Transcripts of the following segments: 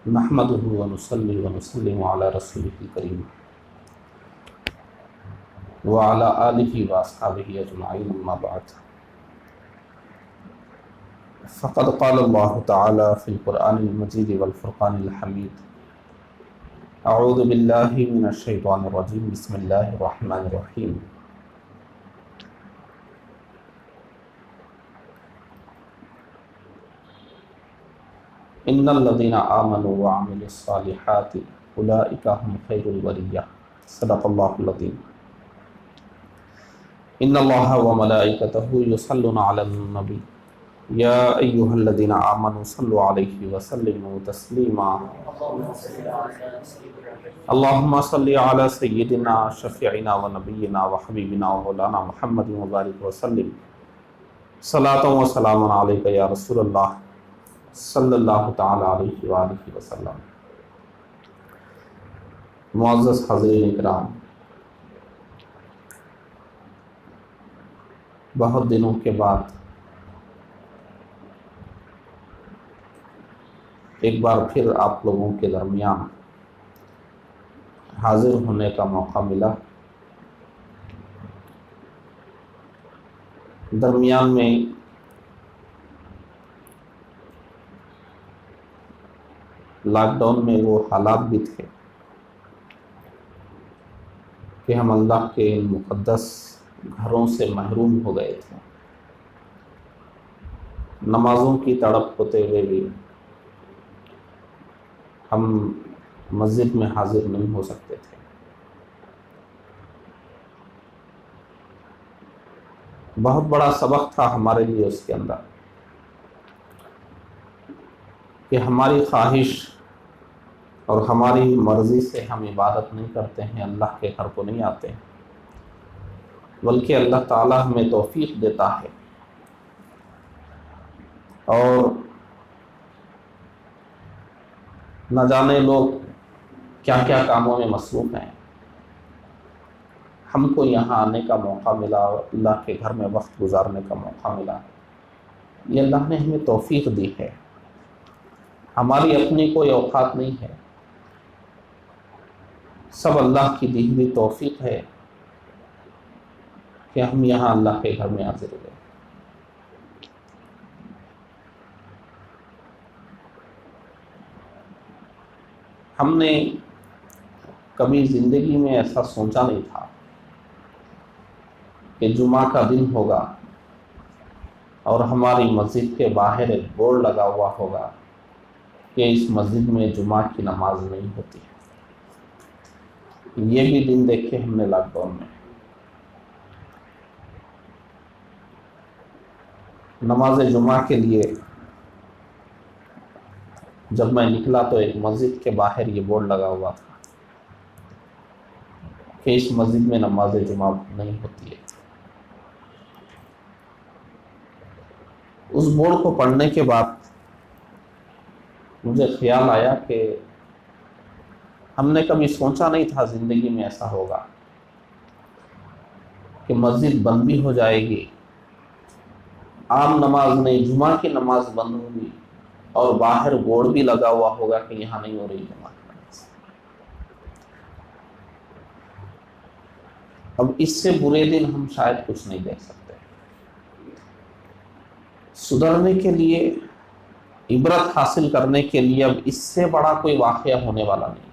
نحمده ونصلي ونسلم على رسوله الكريم وعلى آله وأصحابه أجمعين أما بعد فقد قال الله تعالى في القرآن المجيد والفرقان الحميد أعوذ بالله من الشيطان الرجيم بسم الله الرحمن الرحيم ان الذين آمنوا وعملوا الصالحات اولئک هم خیر البریہ صدق اللہ العظیم ان اللہ وملائکتہ یصلون علی النبی یا ایہا الذین آمنوا صلوا علیہ وسلموا تسلیما اللہم صل علی سیدنا شفیعنا ونبینا وحبیبنا ومولانا محمد وبارک وسلم صلاۃ و سلام علیک یا رسول اللہ صلی اللہ تعالی علیہ وآلہ وسلم۔ معزز حاضرین اکرام، بہت دنوں کے بعد ایک بار پھر آپ لوگوں کے درمیان حاضر ہونے کا موقع ملا۔ درمیان میں لاک ڈاؤن میں وہ حالات بھی تھے کہ ہم اللہ کے مقدس گھروں سے محروم ہو گئے تھے، نمازوں کی تڑپ ہوتے ہوئے بھی ہم مسجد میں حاضر نہیں ہو سکتے تھے۔ بہت بڑا سبق تھا ہمارے لیے اس کے اندر کہ ہماری خواہش اور ہماری مرضی سے ہم عبادت نہیں کرتے ہیں، اللہ کے گھر کو نہیں آتے ہیں، بلکہ اللہ تعالیٰ ہمیں توفیق دیتا ہے اور نہ جانے لوگ کیا کیا کاموں میں مصروف ہیں، ہم کو یہاں آنے کا موقع ملا، اللہ کے گھر میں وقت گزارنے کا موقع ملا۔ یہ اللہ نے ہمیں توفیق دی ہے، ہماری اپنی کوئی اوقات نہیں ہے، سب اللہ کی دی ہوئی توفیق ہے کہ ہم یہاں اللہ کے گھر میں حاضر ہوئے۔ ہم نے کبھی زندگی میں ایسا سوچا نہیں تھا کہ جمعہ کا دن ہوگا اور ہماری مسجد کے باہر ایک بورڈ لگا ہوا ہوگا کہ اس مسجد میں جمعہ کی نماز نہیں ہوتی ہے۔ یہ بھی دن دیکھے ہم نے لاک ڈاؤن میں۔ نماز جمعہ کے لیے جب میں نکلا تو ایک مسجد کے باہر یہ بورڈ لگا ہوا تھا کہ اس مسجد میں نماز جمعہ نہیں ہوتی ہے۔ اس بورڈ کو پڑھنے کے بعد مجھے خیال آیا کہ ہم نے کبھی سوچا نہیں تھا زندگی میں ایسا ہوگا کہ مسجد بند بھی ہو جائے گی، عام نماز نہیں جمعہ کی نماز بند ہوگی اور باہر بورڈ بھی لگا ہوا ہوگا کہ یہاں نہیں ہو رہی جمعہ کی نماز۔ اب اس سے برے دن ہم شاید کچھ نہیں دیکھ سکتے۔ سدھرنے کے لیے، عبرت حاصل کرنے کے لیے اب اس سے بڑا کوئی واقعہ ہونے والا نہیں۔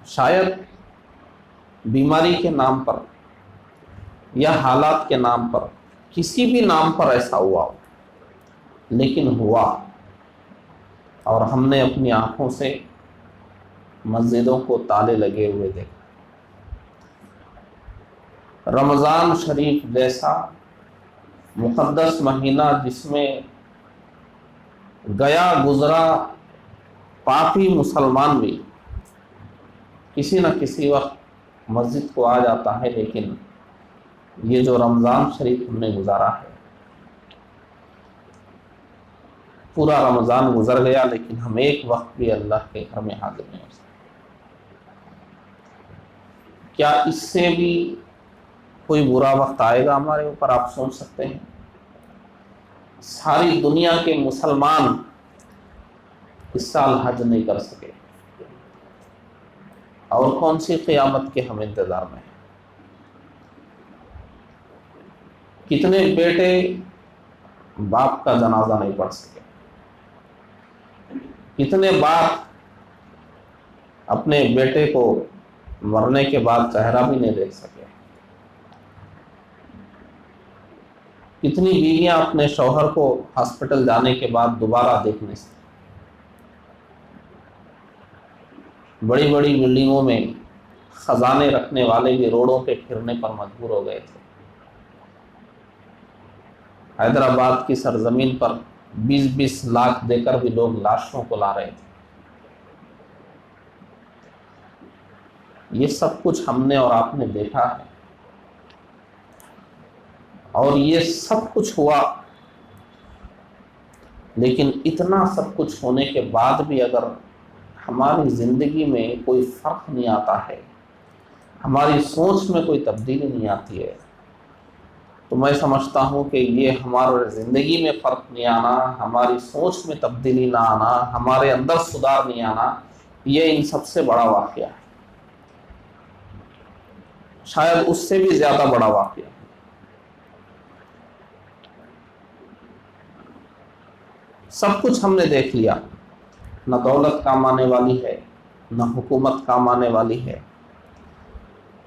شاید بیماری کے نام پر یا حالات کے نام پر، کسی بھی نام پر ایسا ہوا ہو، لیکن ہوا اور ہم نے اپنی آنکھوں سے مسجدوں کو تالے لگے ہوئے دیکھا۔ رمضان شریف جیسا مقدس مہینہ جس میں گیا گزرا پاپی مسلمان بھی کسی نہ کسی وقت مسجد کو آ جاتا ہے، لیکن یہ جو رمضان شریف ہم نے گزارا ہے، پورا رمضان گزر گیا لیکن ہم ایک وقت بھی اللہ کے گھر میں حاضر نہیں ہو سکتے۔ کیا اس سے بھی کوئی برا وقت آئے گا ہمارے اوپر، آپ سوچ سکتے ہیں؟ ساری دنیا کے مسلمان اس سال حج نہیں کر سکے، اور کون سی قیامت کے ہم انتظار میں ہیں؟ کتنے بیٹے باپ کا جنازہ نہیں پڑھ سکے، کتنے باپ اپنے بیٹے کو مرنے کے بعد چہرہ بھی نہیں دیکھ سکے، کتنی بیویاں اپنے شوہر کو ہاسپٹل جانے کے بعد دوبارہ دیکھ نہیں سکیں۔ بڑی بڑی بلڈنگوں میں خزانے رکھنے والے بھی روڈوں پہ پھرنے پر مجبور ہو گئے تھے۔ حیدرآباد کی سرزمین پر 20-20 لاکھ دے کر بھی لوگ لاشوں کو لا رہے تھے۔ یہ سب کچھ ہم نے اور آپ نے دیکھا ہے، اور یہ سب کچھ ہوا، لیکن اتنا سب کچھ ہونے کے بعد بھی اگر ہماری زندگی میں کوئی فرق نہیں آتا ہے، ہماری سوچ میں کوئی تبدیلی نہیں آتی ہے، تو میں سمجھتا ہوں کہ یہ ہمارے زندگی میں فرق نہیں آنا، ہماری سوچ میں تبدیلی نہ آنا، ہمارے اندر سدھار نہیں آنا، یہ ان سب سے بڑا واقعہ ہے، شاید اس سے بھی زیادہ بڑا واقعہ ہے۔ سب کچھ ہم نے دیکھ لیا، نہ دولت کام آنے والی ہے، نہ حکومت کام آنے والی ہے،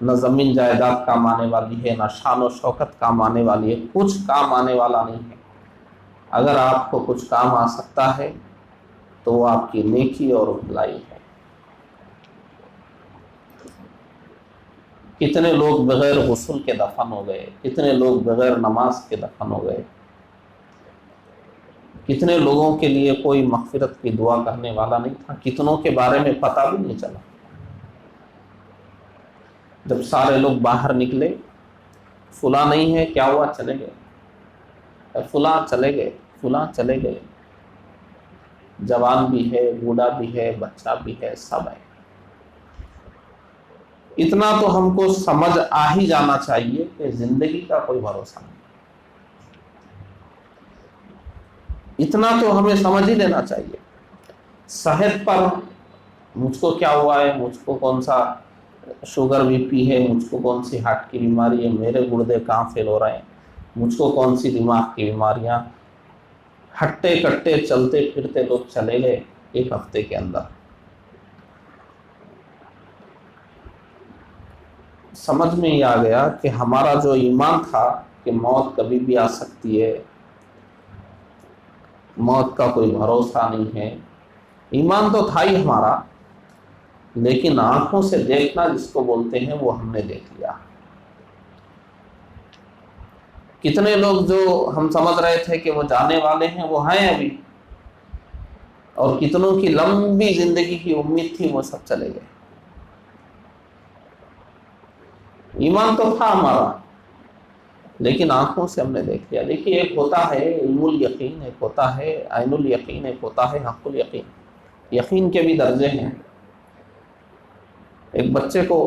نہ زمین جائیداد کام آنے والی ہے، نہ شان و شوکت کام آنے والی ہے، کچھ کام آنے والا نہیں ہے۔ اگر آپ کو کچھ کام آ سکتا ہے تو وہ آپ کی نیکی اور بھلائی ہے۔ کتنے لوگ بغیر غسل کے دفن ہو گئے، کتنے لوگ بغیر نماز کے دفن ہو گئے، کتنے لوگوں کے لیے کوئی مغفرت کی دعا کرنے والا نہیں تھا، کتنوں کے بارے میں پتہ بھی نہیں چلا۔ جب سارے لوگ باہر نکلے، فلاں نہیں ہے، کیا ہوا؟ چلے گئے، فلاں چلے گئے، فلاں چلے گئے، جوان بھی ہے، بوڑھا بھی ہے، بچہ بھی ہے، سب ہے۔ اتنا تو ہم کو سمجھ آ ہی جانا چاہیے کہ زندگی کا کوئی بھروسہ نہیں، اتنا تو ہمیں سمجھ ہی لینا چاہیے۔ صحت پر مجھ کو کیا ہوا ہے، مجھ کو کون سا شوگر بی پی ہے، مجھ کو کون سی ہارٹ کی بیماری ہے، میرے گردے کہاں فیل ہو رہے ہیں، مجھ کو کون سی دماغ کی بیماریاں، ہٹے کٹے چلتے پھرتے لوگ چلے گئے ایک ہفتے کے اندر۔ سمجھ میں یہ آ گیا کہ ہمارا جو ایمان تھا کہ موت کبھی بھی آ سکتی ہے، موت کا کوئی بھروسہ نہیں ہے، ایمان تو تھا ہی ہمارا، لیکن آنکھوں سے دیکھنا جس کو بولتے ہیں وہ ہم نے دیکھ لیا۔ کتنے لوگ جو ہم سمجھ رہے تھے کہ وہ جانے والے ہیں وہ ہیں ابھی، اور کتنوں کی لمبی زندگی کی امید تھی وہ سب چلے گئے۔ ایمان تو تھا ہمارا، لیکن آنکھوں سے ہم نے دیکھ لیا۔ دیکھیے، ایک ہوتا ہے علم الیقین، ایک ہوتا ہے عین الیقین، ایک ہوتا ہے حق الیقین۔ یقین کے بھی درجے ہیں۔ ایک بچے کو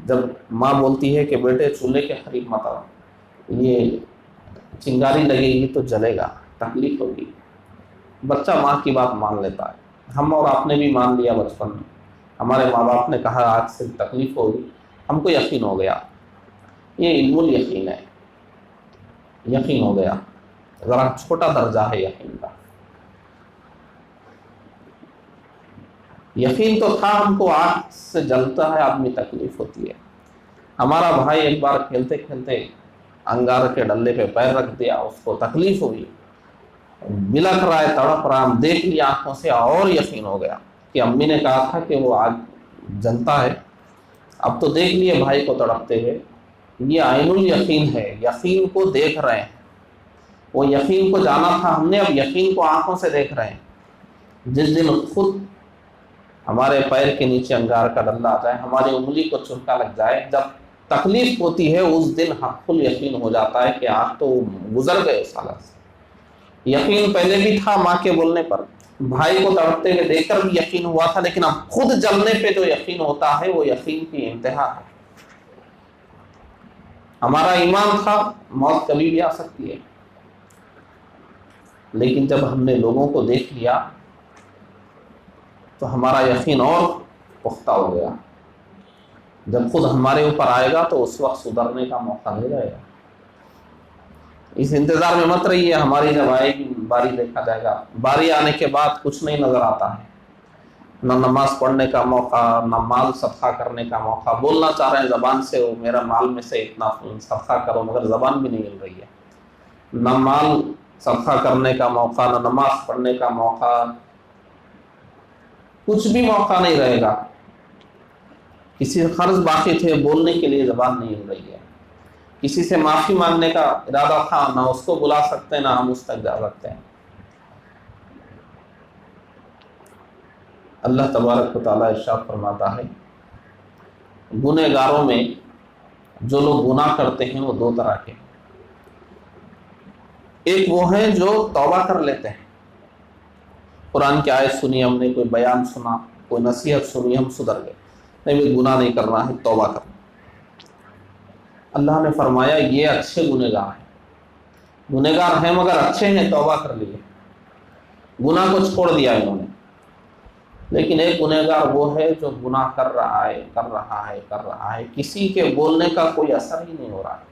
جب ماں بولتی ہے کہ بیٹے چولہے کے قریب مت آؤ، یہ چنگاری لگے گی تو جلے گا، تکلیف ہوگی، بچہ ماں کی بات مان لیتا ہے۔ ہم اور آپ نے بھی مان لیا بچپن میں، ہمارے ماں باپ نے کہا آج سے تکلیف ہوگی، ہم کو یقین ہو گیا۔ یہ علم الیقین ہے، یقین ہو گیا، ذرا چھوٹا درجہ ہے یقین کا۔ یقین تو تھا ہم کو، آنکھ سے جلتا ہے آدمی، تکلیف ہوتی ہے۔ ہمارا بھائی ایک بار کھیلتے کھیلتے انگار کے ڈلے پہ پیر رکھ دیا، اس کو تکلیف ہوئی، بلک رہا ہے، تڑپ رہا، ہم دیکھ لیا آنکھوں سے، اور یقین ہو گیا کہ امی نے کہا تھا کہ وہ آج جلتا ہے، اب تو دیکھ لیے بھائی کو تڑپتے ہوئے۔ یہ عین الیقین ہے، یقین کو دیکھ رہے ہیں، وہ یقین کو جانا تھا ہم نے، اب یقین کو آنکھوں سے دیکھ رہے ہیں۔ جس دن خود ہمارے پیر کے نیچے انگار کا ڈلہ آ جائے، ہماری انگلی کو چرکا لگ جائے، جب تکلیف ہوتی ہے اس دن حق الیقین ہو جاتا ہے کہ آپ تو گزر گئے اس حالت سے۔ یقین پہلے بھی تھا ماں کے بولنے پر، بھائی کو تڑپتے ہوئے دیکھ کر بھی یقین ہوا تھا، لیکن اب خود جلنے پہ جو یقین ہوتا ہے وہ یقین کی انتہا ہے۔ ہمارا ایمان تھا موت کبھی بھی آ سکتی ہے، لیکن جب ہم نے لوگوں کو دیکھ لیا تو ہمارا یقین اور پختہ ہو گیا. جب خود ہمارے اوپر آئے گا تو اس وقت سدھرنے کا موقع نہیں رہے گا. اس انتظار میں مت رہیے ہماری جب آئے گی باری دیکھا جائے گا. باری آنے کے بعد کچھ نہیں نظر آتا ہے، نہ نماز پڑھنے کا موقع، نہ مال صدقہ کرنے کا موقع. بولنا چاہ رہے ہیں زبان سے وہ میرا مال میں سے اتنا صدقہ کرو، مگر زبان بھی نہیں مل رہی ہے. نہ مال صدقہ کرنے کا موقع، نہ نماز پڑھنے کا موقع، کچھ بھی موقع نہیں رہے گا. کسی سے قرض باقی تھے، بولنے کے لیے زبان نہیں مل رہی ہے. کسی سے معافی مانگنے کا ارادہ تھا، نہ اس کو بلا سکتے نہ ہم اس تک جا سکتے ہیں. اللہ تبارک و تعالیٰ ارشاد فرماتا ہے گنہ گاروں میں جو لوگ گناہ کرتے ہیں وہ دو طرح کے ہیں. ایک وہ ہیں جو توبہ کر لیتے ہیں، قرآن کی آیت سنی ہم نے، کوئی بیان سنا، کوئی نصیحت سنی، ہم سدھر گئے، نہیں بھی گناہ نہیں کرنا ہے، توبہ کرنا. اللہ نے فرمایا یہ اچھے گنہگار ہیں. گنہگار ہیں مگر اچھے ہیں، توبہ کر لیے، گناہ کو چھوڑ دیا انہوں نے. لیکن ایک گنہگار وہ ہے جو گناہ کر رہا ہے، کسی کے بولنے کا کوئی اثر ہی نہیں ہو رہا ہے.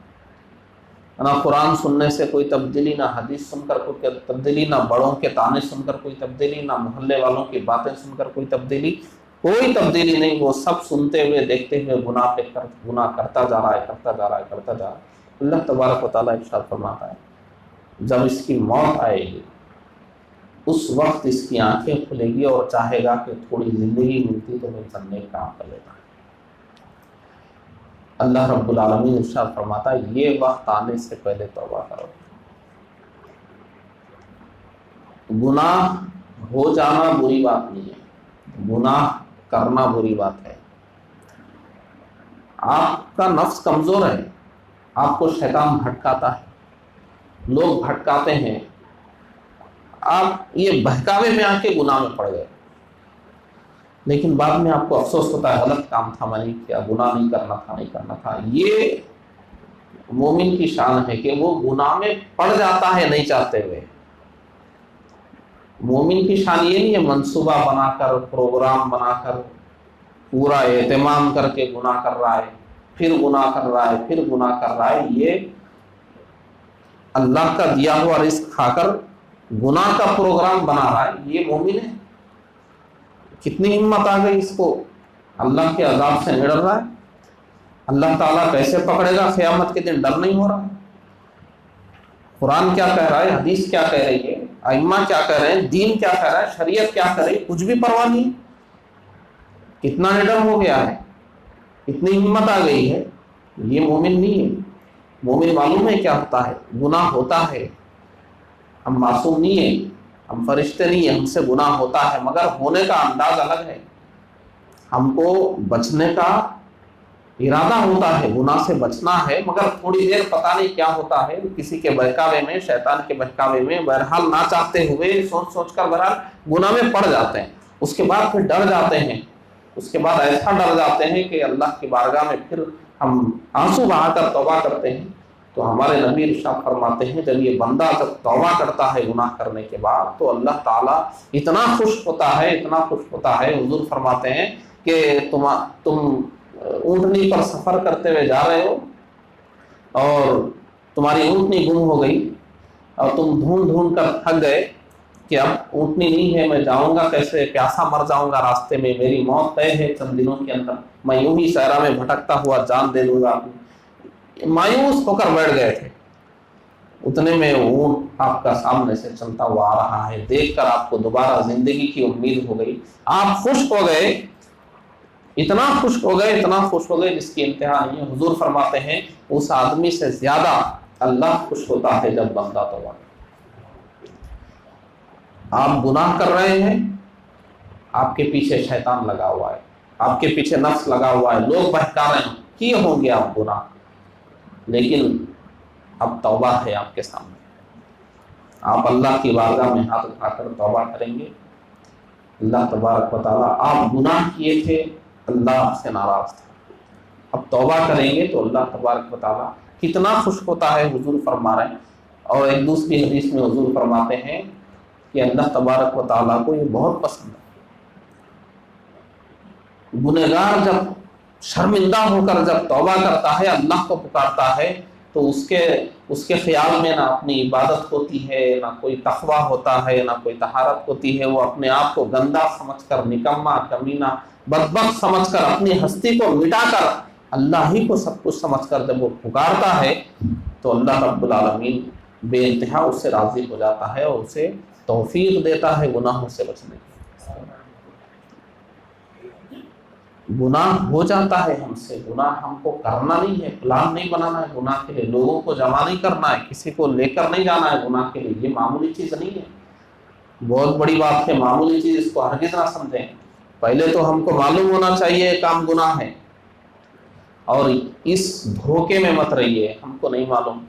نہ قرآن سننے سے کوئی تبدیلی، نہ حدیث سن کر کوئی تبدیلی، نہ بڑوں کے تانے سن کر کوئی تبدیلی، نہ محلے والوں کی باتیں سن کر کوئی تبدیلی نہیں. وہ سب سنتے ہوئے دیکھتے ہوئے گناہ کرتا جا رہا ہے. اللہ تبارک و تعالیٰ ارشاد فرماتا ہے جب اس کی موت آئے گی اس وقت اس کی آنکھیں کھلے گی اور چاہے گا کہ تھوڑی زندگی ملتی تو میں چلنے کا کام کر لیتا. اللہ رب العالمین ارشاد فرماتا ہے یہ وقت آنے سے پہلے توبہ کرو. گناہ ہو جانا بری بات نہیں ہے، گناہ کرنا بری بات ہے. آپ کا نفس کمزور ہے، آپ کو شیطان بھٹکاتا ہے، لوگ بھٹکاتے ہیں، آپ یہ بہکاوے میں آ کے گناہ میں پڑ گئے، لیکن بعد میں آپ کو افسوس ہوتا ہے غلط کام تھا، میں نے کیا، گناہ نہیں کرنا تھا. یہ مومن کی شان ہے کہ وہ گناہ میں پڑ جاتا ہے نہیں چاہتے ہوئے. مومن کی شان یہ نہیں ہے منصوبہ بنا کر، پروگرام بنا کر، پورا اہتمام کر کے گناہ کر رہا ہے، پھر گناہ کر رہا ہے. یہ اللہ کا دیا ہوا رزق کھا کر گناہ کا پروگرام بنا رہا ہے، یہ مومن ہے. کتنی ہمت آ گئی اس کو، اللہ کے عذاب سے نڈر رہا ہے. اللہ تعالیٰ کیسے پکڑے گا قیامت کے دن، ڈر نہیں ہو رہا. قرآن کیا کہہ رہا ہے، حدیث کیا کہہ رہی ہے، ائمہ کیا کہہ رہے ہیں، دین کیا کہہ رہا ہے، شریعت کیا کہہ رہی ہے، کچھ بھی پرواہ نہیں. کتنا نڈر ہو گیا ہے، اتنی ہمت آ گئی ہے. یہ مومن نہیں ہے. مومن معلوم ہے کیا ہوتا ہے، گناہ ہوتا ہے. ہم معصوم نہیں ہیں، ہم فرشتے نہیں ہیں، ہم سے گناہ ہوتا ہے، مگر ہونے کا انداز الگ ہے. ہم کو بچنے کا ارادہ ہوتا ہے، گناہ سے بچنا ہے، مگر تھوڑی دیر پتہ نہیں کیا ہوتا ہے، کسی کے بہکاوے میں، شیطان کے بہکاوے میں، بہرحال نہ چاہتے ہوئے سوچ کر بہرحال گناہ میں پڑ جاتے ہیں. اس کے بعد پھر ڈر جاتے ہیں، اس کے بعد ایسا ڈر جاتے ہیں کہ اللہ کی بارگاہ میں پھر ہم آنسو بہا کر توبہ کرتے ہیں. تو ہمارے نبی ارشاد فرماتے ہیں جب یہ بندہ جب توبہ کرتا ہے گناہ کرنے کے بعد تو اللہ تعالیٰ اتنا خوش ہوتا ہے. حضور فرماتے ہیں کہ تم اونٹنی پر سفر کرتے ہوئے جا رہے ہو اور تمہاری اونٹنی گم ہو گئی اور تم ڈھونڈ کر تھک گئے کہ اب اونٹنی نہیں ہے، میں جاؤں گا کیسے، پیاسا مر جاؤں گا راستے میں، میری موت طے ہے چند دنوں کے اندر، میں یوں ہی صحرا میں بھٹکتا ہوا جان دے دوں گا. مایوس ہو کر بیٹھ گئے تھے. اتنے میں اونٹ آپ کا سامنے سے چلتا ہوا آ رہا ہے، دیکھ کر آپ کو دوبارہ زندگی کی امید ہو گئی. آپ خوش ہو گئے، اتنا خوش ہو گئے جس کی انتہا نہیں ہے. حضور فرماتے ہیں اس آدمی سے زیادہ اللہ خوش ہوتا ہے جب بندہ توبہ کرتا. آپ گناہ کر رہے ہیں، آپ کے پیچھے شیطان لگا ہوا ہے، آپ کے پیچھے نفس لگا ہوا ہے، لوگ بہکا رہے ہیں، کیے ہوں گے آپ گناہ، لیکن اب توبہ ہے آپ کے سامنے. آپ اللہ کی بارگاہ میں ہاتھ اٹھا کر توبہ کریں گے. اللہ تبارک و تعالیٰ، آپ گناہ کیے تھے، اللہ آپ سے ناراض تھا، اب توبہ کریں گے تو اللہ تبارک و تعالیٰ کتنا خوش ہوتا ہے، حضور فرما رہے ہیں. اور ایک دوسری حدیث میں حضور فرماتے ہیں کہ اللہ تبارک و تعالیٰ کو یہ بہت پسند ہے. گنہگار جب شرمندہ ہو کر جب توبہ کرتا ہے، اللہ کو پکارتا ہے، تو اس کے خیال میں نہ اپنی عبادت ہوتی ہے، نہ کوئی تقویٰ ہوتا ہے، نہ کوئی طہارت ہوتی ہے. وہ اپنے آپ کو گندا سمجھ کر، نکما، کمینہ، بدبخت سمجھ کر، اپنی ہستی کو مٹا کر اللہ ہی کو سب کچھ سمجھ کر جب وہ پکارتا ہے تو اللہ رب العالمین بے انتہا اس سے راضی ہو جاتا ہے اور اسے توفیق دیتا ہے گناہوں سے بچنے کی. گناہ ہو جاتا ہے ہم سے، گناہ ہم کو کرنا نہیں ہے، پلان نہیں بنانا ہے گناہ کے لیے، لوگوں کو جمع نہیں کرنا ہے، کسی کو لے کر نہیں جانا ہے گناہ کے لیے. یہ معمولی چیز نہیں ہے، بہت بڑی بات ہے. معمولی چیز اس کو ہرگز نہ سمجھیں. پہلے تو ہم کو معلوم ہونا چاہیے یہ کام گناہ ہے، اور اس دھوکے میں مت رہیے ہم کو نہیں معلوم،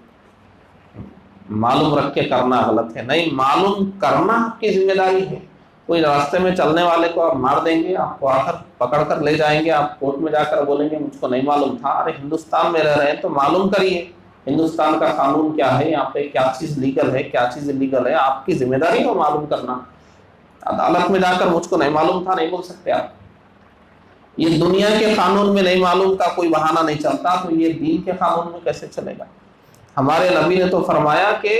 معلوم رکھ کے کرنا غلط ہے. نہیں، معلوم کرنا آپ کی ذمہ داری ہے. کوئی راستے میں چلنے والے کو آپ مار دیں گے، آپ کو آ کر پکڑ کر لے جائیں گے، آپ کورٹ میں جا کر بولیں گے مجھ کو نہیں معلوم تھا. ارے ہندوستان میں رہ رہے ہیں تو معلوم کریے ہندوستان کا قانون کیا ہے، یہاں پہ کیا چیز لیگل ہے، کیا چیز انلیگل ہے. آپ کی ذمہ داری ہے معلوم کرنا. عدالت میں جا کر مجھ کو نہیں معلوم تھا نہیں بول سکتے آپ. یہ دنیا کے قانون میں نہیں معلوم کا کوئی بہانہ نہیں چلتا، تو یہ دین کے قانون میں کیسے چلے گا؟ ہمارے نبی نے تو فرمایا کہ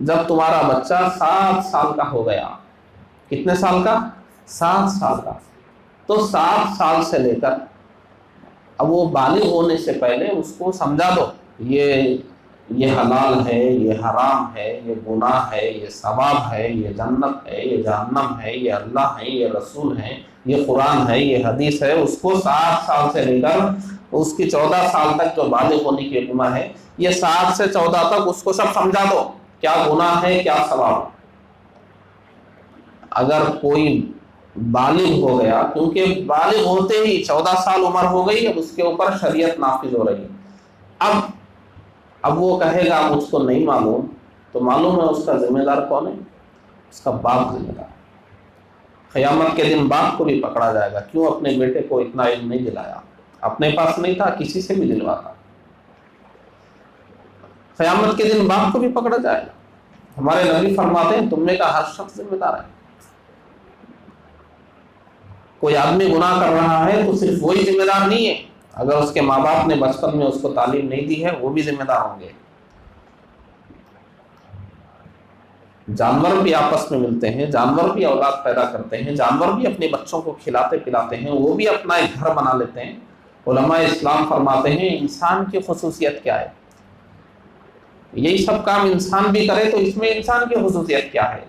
جب تمہارا بچہ 7 سال کا ہو گیا، کتنے سال کا؟ 7 سال کا. تو 7 سال سے لے کر اب وہ بالغ ہونے سے پہلے اس کو سمجھا دو یہ حلال ہے، یہ حرام ہے، یہ گناہ ہے، یہ ثواب ہے، یہ جنت ہے، یہ جہنم ہے، یہ اللہ ہے، یہ رسول ہے، یہ قرآن ہے، یہ حدیث ہے. اس کو 7 سال سے لے کر اس کی 14 سال تک جو بالغ ہونے کی عمر ہے، یہ 7 سے 14 تک اس کو سب سمجھا دو کیا گناہ ہے، کیا ثواب. اگر کوئی بالغ ہو گیا، کیونکہ بالغ ہوتے ہی 14 سال عمر ہو گئی، اب اس کے اوپر شریعت نافذ ہو رہی ہے. اب وہ کہے گا مجھ کو نہیں معلوم، تو معلوم ہے اس کا ذمہ دار کون ہے؟ اس کا باپ ذمہ دار. قیامت کے دن باپ کو بھی پکڑا جائے گا، کیوں اپنے بیٹے کو اتنا علم نہیں دلایا؟ اپنے پاس نہیں تھا، کسی سے بھی دلواتا. قیامت کے دن باپ کو بھی پکڑا جائے گا. ہمارے نبی فرماتے ہیں تم میں کا ہر شخص ذمہ دار ہے. کوئی آدمی گناہ کر رہا ہے تو صرف وہی ذمہ دار نہیں ہے، اگر اس کے ماں باپ نے بچپن میں اس کو تعلیم نہیں دی ہے وہ بھی ذمہ دار ہوں گے. جانور بھی آپس میں ملتے ہیں، جانور بھی اولاد پیدا کرتے ہیں، جانور بھی اپنے بچوں کو کھلاتے پلاتے ہیں، وہ بھی اپنا ایک گھر بنا لیتے ہیں. علماء اسلام فرماتے ہیں انسان کی خصوصیت کیا ہے؟ یہی سب کام انسان بھی کرے تو اس میں انسان کی خصوصیت کیا ہے؟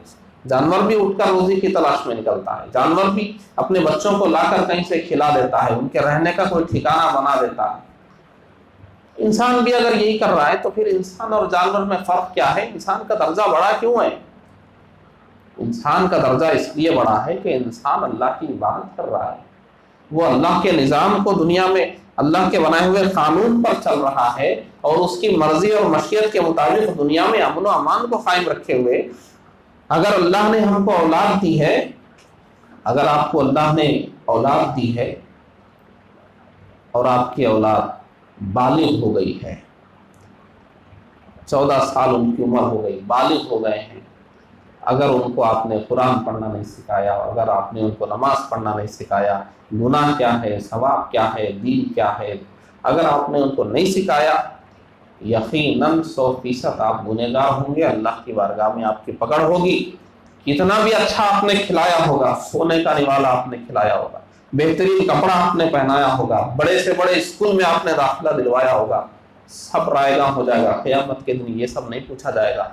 جانور بھی اٹھ کر روزی کی تلاش میں نکلتا ہے، جانور بھی اپنے بچوں کو لا کر کہیں سے کھلا دیتا ہے، ان کے رہنے کا کوئی ٹھکانہ بنا دیتا ہے. انسان بھی اگر یہی کر رہا ہے تو پھر انسان اور جانور میں فرق کیا ہے؟ انسان کا درجہ بڑا کیوں ہے؟ انسان کا درجہ اس لیے بڑا ہے کہ انسان اللہ کی عبادت کر رہا ہے، وہ اللہ کے نظام کو دنیا میں اللہ کے بنائے ہوئے قانون پر چل رہا ہے، اور اس کی مرضی اور مشیت کے مطابق دنیا میں امن و امان کو قائم رکھے ہوئے. اگر اللہ نے ہم کو اولاد دی ہے، اگر آپ کو اللہ نے اولاد دی ہے اور آپ کی اولاد بالغ ہو گئی ہے، 14 سال ان کی عمر ہو گئی، بالغ ہو گئے ہیں، اگر ان کو آپ نے قرآن پڑھنا نہیں سکھایا، اگر آپ نے ان کو نماز پڑھنا نہیں سکھایا، گناہ کیا ہے، ثواب کیا ہے، دین کیا ہے، اگر آپ نے ان کو نہیں سکھایا، یقیناً 100% آپ گنہگار ہوں گے. اللہ کی بارگاہ میں آپ کی پکڑ ہوگی. کتنا بھی اچھا آپ نے کھلایا ہوگا، سونے کا نوالا آپ نے کھلایا ہوگا، بہترین کپڑا آپ نے پہنایا ہوگا، بڑے سے بڑے اسکول میں آپ نے داخلہ دلوایا ہوگا، سب رائے گاں ہو جائے گا. قیامت کے دن یہ سب نہیں پوچھا جائے گا.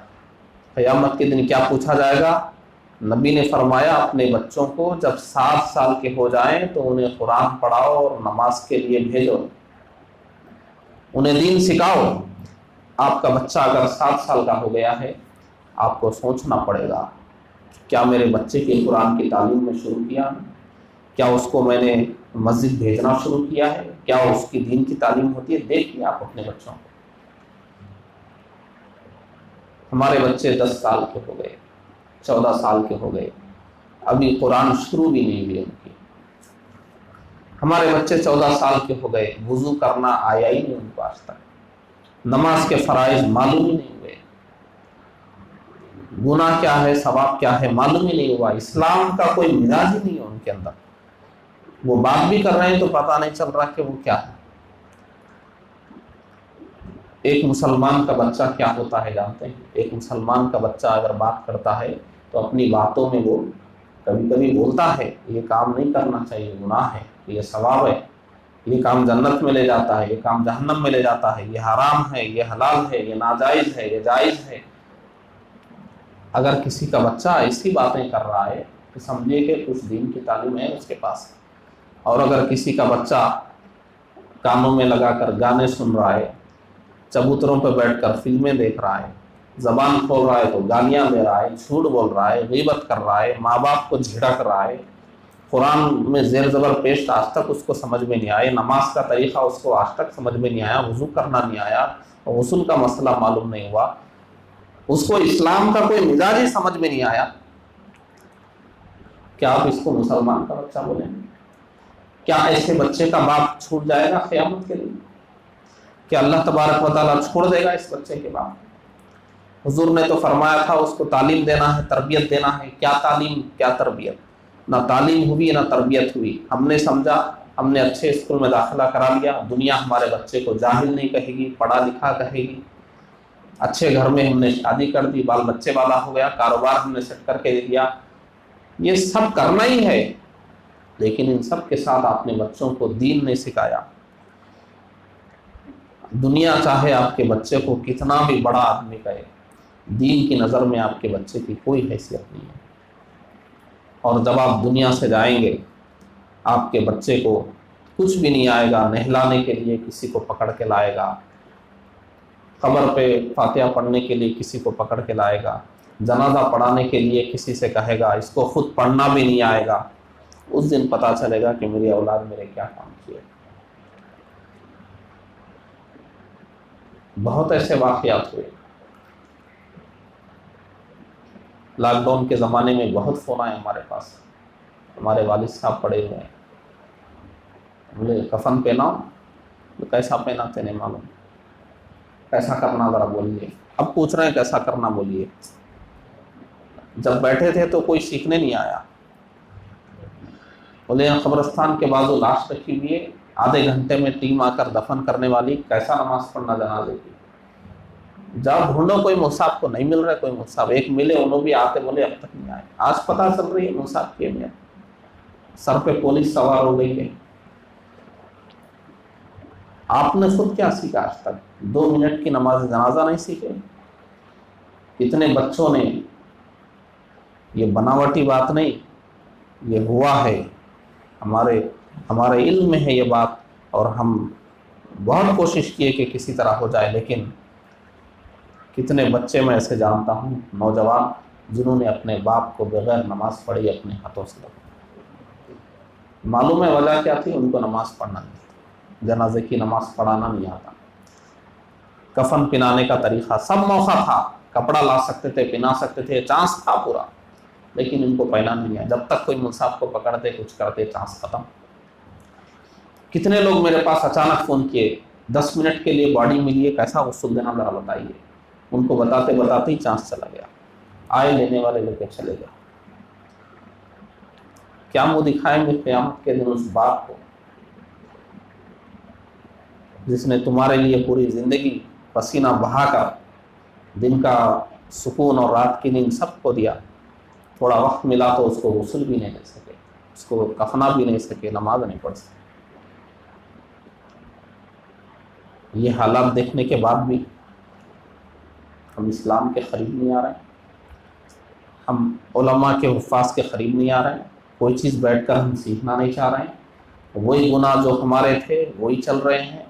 قیامت کے دن کیا پوچھا جائے گا؟ نبی نے فرمایا اپنے بچوں کو جب 7 سال کے ہو جائیں تو انہیں قرآن پڑھاؤ اور نماز کے لیے بھیجو، انہیں دین سکھاؤ. آپ کا بچہ اگر 7 سال کا ہو گیا ہے، آپ کو سوچنا پڑے گا کیا میرے بچے کی قرآن کی تعلیم میں شروع کیا، کیا اس کو میں نے مسجد بھیجنا شروع کیا ہے، کیا اس کی دین کی تعلیم ہوتی ہے. دیکھیے آپ اپنے بچوں کو. ہمارے بچے 10 سال کے ہو گئے، 14 سال کے ہو گئے، ابھی قرآن شروع بھی نہیں ہوئی ان کی. ہمارے بچے 14 سال کے ہو گئے، وضو کرنا آیا ہی نہیں ان کو آج تک. نماز کے فرائض معلوم ہی نہیں ہوئے، گناہ کیا ہے ثواب کیا ہے معلوم ہی نہیں ہوا، اسلام کا کوئی مزاج ہی نہیں ہے ان کے اندر، وہ بات بھی کر رہے ہیں تو پتہ نہیں چل رہا کہ وہ کیا ہے۔ ایک مسلمان کا بچہ کیا ہوتا ہے جانتے ہیں؟ ایک مسلمان کا بچہ اگر بات کرتا ہے تو اپنی باتوں میں وہ کبھی کبھی بولتا ہے یہ کام نہیں کرنا چاہیے، گناہ ہے، یہ ثواب ہے، یہ کام جنت میں لے جاتا ہے، یہ کام جہنم میں لے جاتا ہے، یہ حرام ہے، یہ حلال ہے، یہ ناجائز ہے، یہ جائز ہے۔ اگر کسی کا بچہ ایسی باتیں کر رہا ہے تو سمجھیے کہ کچھ دین کی تعلیم ہے اس کے پاس۔ اور اگر کسی کا بچہ کانوں میں لگا کر گانے سن رہا ہے، چبوتروں پہ بیٹھ کر فلمیں دیکھ رہا ہے، زبان کھول رہا ہے تو گالیاں دے رہا ہے، جھوٹ بول رہا ہے، غیبت کر رہا ہے، ماں باپ کو جھڑک رہا ہے، قرآن میں زیر زبر پیش آج تک اس کو سمجھ میں نہیں آئے، نماز کا طریقہ اس کو آج تک سمجھ میں نہیں آیا، وضو کرنا نہیں آیا، اور غسل کا مسئلہ معلوم نہیں ہوا، اس کو اسلام کا کوئی مزاج ہی سمجھ میں نہیں آیا، کیا آپ اس کو مسلمان کا بچہ بولیں گے؟ کیا ایسے بچے کا باپ چھوٹ جائے گا قیامت کے دن؟ کہ اللہ تبارک و تعالیٰ چھوڑ دے گا اس بچے کے باپ؟ حضور نے تو فرمایا تھا اس کو تعلیم دینا ہے، تربیت دینا ہے۔ کیا تعلیم کیا تربیت؟ نہ تعلیم ہوئی نہ تربیت ہوئی۔ ہم نے سمجھا ہم نے اچھے اسکول میں داخلہ کرا لیا، دنیا ہمارے بچے کو جاہل نہیں کہے گی، پڑھا لکھا کہے گی، اچھے گھر میں ہم نے شادی کر دی، بال بچے والا ہو گیا، کاروبار ہم نے سیٹ کر کے دیا۔ یہ سب کرنا ہی ہے، لیکن ان سب کے ساتھ آپ نے بچوں کو دین نہیں سکھایا۔ دنیا چاہے آپ کے بچے کو کتنا بھی بڑا آدمی کہے، دین کی نظر میں آپ کے بچے کی کوئی حیثیت نہیں ہے۔ اور جب آپ دنیا سے جائیں گے آپ کے بچے کو کچھ بھی نہیں آئے گا، نہلانے کے لیے کسی کو پکڑ کے لائے گا، قبر پہ فاتحہ پڑھنے کے لیے کسی کو پکڑ کے لائے گا، جنازہ پڑھانے کے لیے کسی سے کہے گا، اس کو خود پڑھنا بھی نہیں آئے گا۔ اس دن پتہ چلے گا کہ میری اولاد میرے کیا کام کیے۔ بہت ایسے واقعات ہوئے۔ لاک ڈاؤن کے زمانے میں بہت فون آئے ہمارے پاس، ہمارے والد صاحب پڑے ہوئے ہیں، بولے کفن پہناؤ، تو کیسا پہناتے نہیں معلوم، کیسا کرنا ذرا بولیے۔ اب پوچھ رہے ہیں کیسا کرنا بولیے، جب بیٹھے تھے تو کوئی سیکھنے نہیں آیا۔ بولے قبرستان کے بازو لاش رکھی ہوئی ہے، آدھے گھنٹے میں ٹیم آ کر دفن کرنے والی، کیسا نماز پڑھنا جنازے کی۔ جاؤ ڈھونڈو، کوئی مصحف کو نہیں مل رہا، کوئی مصحف ایک ملے انہوں بھی آتے، بولے اب تک نہیں آئے۔ آج پتہ چل رہی ہے مصحف کے میں سر پہ پولیس سوار ہو گئی ہے۔ آپ نے خود کیا سیکھا آج تک؟ 2 منٹ کی نماز جنازہ نہیں سیکھے؟ کتنے بچوں نے، یہ بناوٹی بات نہیں، یہ ہوا ہے، ہمارے علم میں ہے یہ بات، اور ہم بہت کوشش کیے کہ کسی طرح ہو جائے، لیکن کتنے بچے میں ایسے جانتا ہوں نوجوان جنہوں نے اپنے باپ کو بغیر نماز پڑھی اپنے ہاتھوں سے دفن۔ معلوم ہے وجہ کیا تھی؟ ان کو نماز پڑھنا نہیں تھی، جنازے کی نماز پڑھانا نہیں آتا، کفن پہنانے کا طریقہ سب موقع تھا، کپڑا لا سکتے تھے، پہنا سکتے تھے، چانس تھا پورا، لیکن ان کو پہنا نہیں ہے۔ جب تک کوئی مصحف کو پکڑتے کچھ کرتے چانس ختم۔ کتنے لوگ میرے پاس اچانک فون کیے، 10 منٹ کے لیے باڈی ملی ہے، کیسا غسل دینا ذرا بتائیے۔ ان کو بتاتے بتاتے ہی چانس چلا گیا، آئے لینے والے لے کے چلے گئے۔ کیا منہ دکھائیں گے قیامت کے دن اس باپ کو جس نے تمہارے لیے پوری زندگی پسینہ بہا کر دن کا سکون اور رات کی نیند سب کو دیا، تھوڑا وقت ملا تو اس کو غسل بھی نہیں دے سکے، اس کو کفنا بھی نہیں سکے، نماز نہیں پڑھ سکے۔ یہ حالات دیکھنے کے بعد بھی ہم اسلام کے قریب نہیں آ رہے ہیں، ہم علماء کے حفاظ کے قریب نہیں آ رہے ہیں، کوئی چیز بیٹھ کر ہم سیکھنا نہیں چاہ رہے ہیں، وہی گناہ جو ہمارے تھے وہی چل رہے ہیں،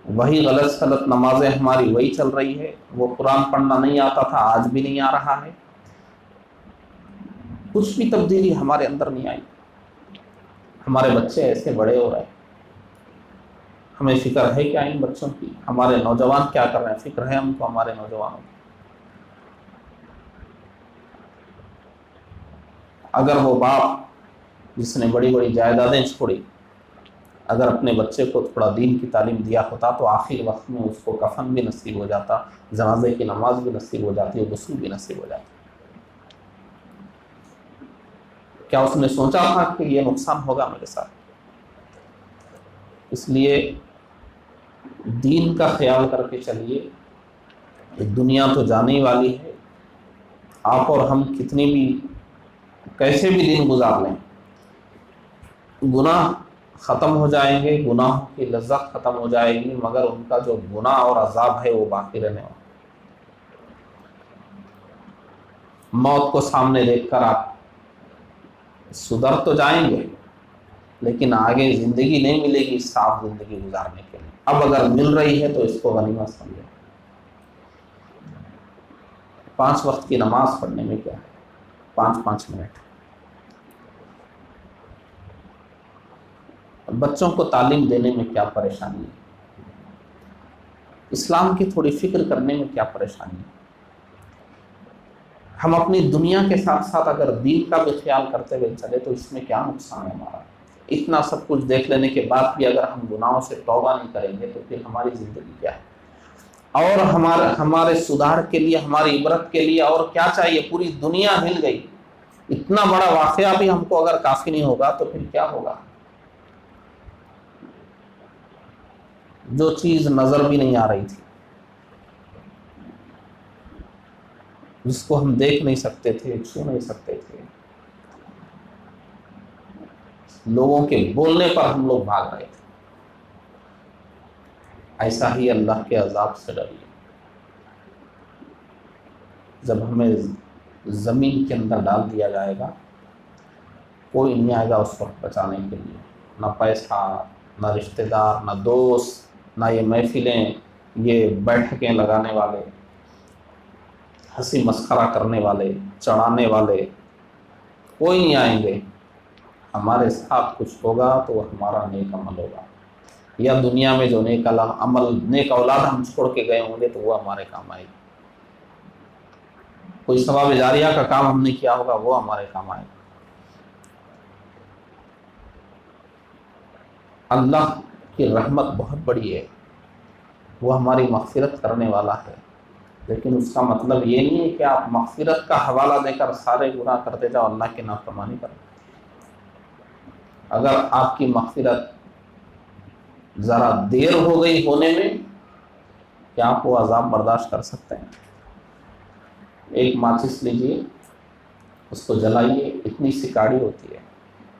وہی غلط نمازیں ہماری وہی چل رہی ہے، وہ قرآن پڑھنا نہیں آتا تھا آج بھی نہیں آ رہا ہے، کچھ بھی تبدیلی ہمارے اندر نہیں آئی۔ ہمارے بچے ایسے بڑے ہو رہے ہیں، ہمیں فکر ہے کیا ان بچوں کی؟ ہمارے نوجوان کیا کر رہے ہیں؟ فکر ہے ہم کو ہمارے نوجوانوں کی؟ اگر وہ باپ جس نے بڑی بڑی جائیدادیں چھوڑی، اگر اپنے بچے کو تھوڑا دین کی تعلیم دیا ہوتا تو آخر وقت میں اس کو کفن بھی نصیب ہو جاتا، جنازے کی نماز بھی نصیب ہو جاتی، غسل بھی نصیب ہو جاتا۔ کیا اس نے سوچا تھا کہ یہ نقصان ہوگا میرے ساتھ؟ اس لیے دین کا خیال کر کے چلیے، دنیا تو جانے والی ہے، آپ اور ہم کتنی بھی کیسے بھی دن گزار لیں، گناہ ختم ہو جائیں گے، گناہوں کی لذت ختم ہو جائے گی، مگر ان کا جو گناہ اور عذاب ہے وہ باقی رہنے والا۔ موت کو سامنے دیکھ کر آپ سدھر تو جائیں گے، لیکن آگے زندگی نہیں ملے گی صاف زندگی گزارنے کے لیے۔ اب اگر مل رہی ہے تو اس کو غنیمت سمجھیں۔ 5 وقت کی نماز پڑھنے میں کیا ہے، 5 منٹ۔ بچوں کو تعلیم دینے میں کیا پریشانی ہے، اسلام کی تھوڑی فکر کرنے میں کیا پریشانی ہے۔ ہم اپنی دنیا کے ساتھ ساتھ اگر دین کا بھی خیال کرتے ہوئے چلے تو اس میں کیا نقصان ہے ہمارا۔ اتنا سب کچھ دیکھ لینے کے بعد بھی اگر ہم گناہوں سے توبہ نہیں کریں گے تو پھر ہماری زندگی کیا ہے؟ اور ہمارے سدھار کے لیے، ہماری عبرت کے لیے اور کیا چاہیے؟ پوری دنیا ہل گئی، اتنا بڑا واقعہ بھی ہم کو اگر کافی نہیں ہوگا تو پھر کیا ہوگا؟ جو چیز نظر بھی نہیں آ رہی تھی، جس کو ہم دیکھ نہیں سکتے تھے، چھو نہیں سکتے تھے، لوگوں کے بولنے پر ہم لوگ بھاگ رہے تھے، ایسا ہی اللہ کے عذاب سے ڈریے۔ جب ہمیں زمین کے اندر ڈال دیا جائے گا، کوئی نہیں آئے گا اس وقت بچانے کے لیے، نہ پیسہ، نہ رشتہ دار، نہ دوست، نہ یہ محفلیں، یہ بیٹھکیں لگانے والے، ہنسی مسخرہ کرنے والے، چڑھانے والے، کوئی نہیں آئیں گے۔ ہمارے ساتھ کچھ ہوگا تو وہ ہمارا نیک عمل ہوگا، یا دنیا میں جو نیک عمل، نیک اولاد ہم چھوڑ کے گئے ہوں گے تو وہ ہمارے کام آئے گی۔ کوئی ثواب جاریہ کا کام ہم نے کیا ہوگا وہ ہمارے کام آئے گا۔ اللہ کی رحمت بہت بڑی ہے، وہ ہماری مغفرت کرنے والا ہے، لیکن اس کا مطلب یہ نہیں ہے کہ آپ مغفرت کا حوالہ دے کر سارے گناہ کرتے جاؤ، اللہ کی نافرمانی کرو۔ اگر آپ کی مغفرت ذرا دیر ہو گئی ہونے میں، کیا آپ وہ عذاب برداشت کر سکتے ہیں؟ ایک ماچس لیجیے، اس کو جلائیے، اتنی سی کاڑی ہوتی ہے،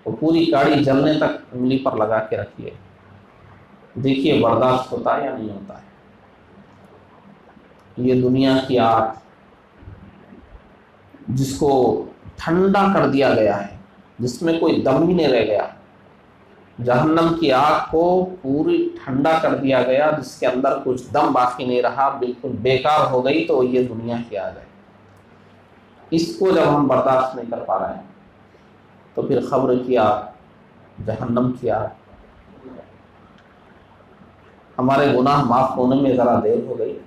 وہ پوری کاڑی جلنے تک انگلی پر لگا کے رکھیے، دیکھیے برداشت ہوتا ہے یا نہیں ہوتا ہے۔ یہ دنیا کی آگ جس کو ٹھنڈا کر دیا گیا ہے، جس میں کوئی دم ہی نہیں رہ گیا، جہنم کی آگ کو پوری ٹھنڈا کر دیا گیا، جس کے اندر کچھ دم باقی نہیں رہا، بالکل بیکار ہو گئی، تو یہ دنیا کی آگ ہے۔ اس کو جب ہم برداشت نہیں کر پا رہے ہیں تو پھر قبر کی آگ، جہنم کی آگ۔ ہمارے گناہ معاف ہونے میں ذرا دیر ہو گئی،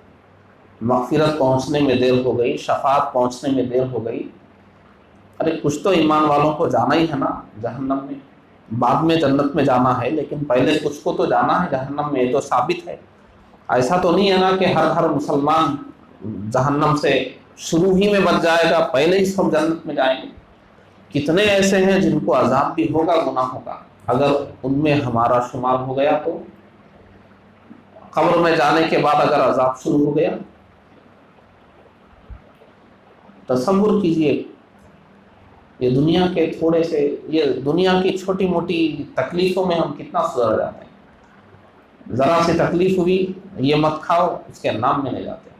مغفرت پہنچنے میں دیر ہو گئی، شفاعت پہنچنے میں دیر ہو گئی۔ ارے کچھ تو ایمان والوں کو جانا ہی ہے نا جہنم میں، بعد میں جنت میں جانا ہے، لیکن پہلے کچھ کو تو جانا ہے جہنم میں، یہ تو ثابت ہے۔ ایسا تو نہیں ہے نا کہ ہر مسلمان جہنم سے شروع ہی میں بچ جائے گا، پہلے ہی سب جنت میں جائیں گے۔ کتنے ایسے ہیں جن کو عذاب بھی ہوگا گناہوں کا، اگر ان میں ہمارا شمار ہو گیا تو قبر میں جانے کے بعد اگر عذاب شروع ہو گیا، تصور کیجئے یہ دنیا کے تھوڑے سے، یہ دنیا کی چھوٹی موٹی تکلیفوں میں ہم کتنا سدھر جاتے ہیں۔ ذرا سی تکلیف ہوئی، یہ مت کھاؤ، اس کے نام میں نہیں جاتے۔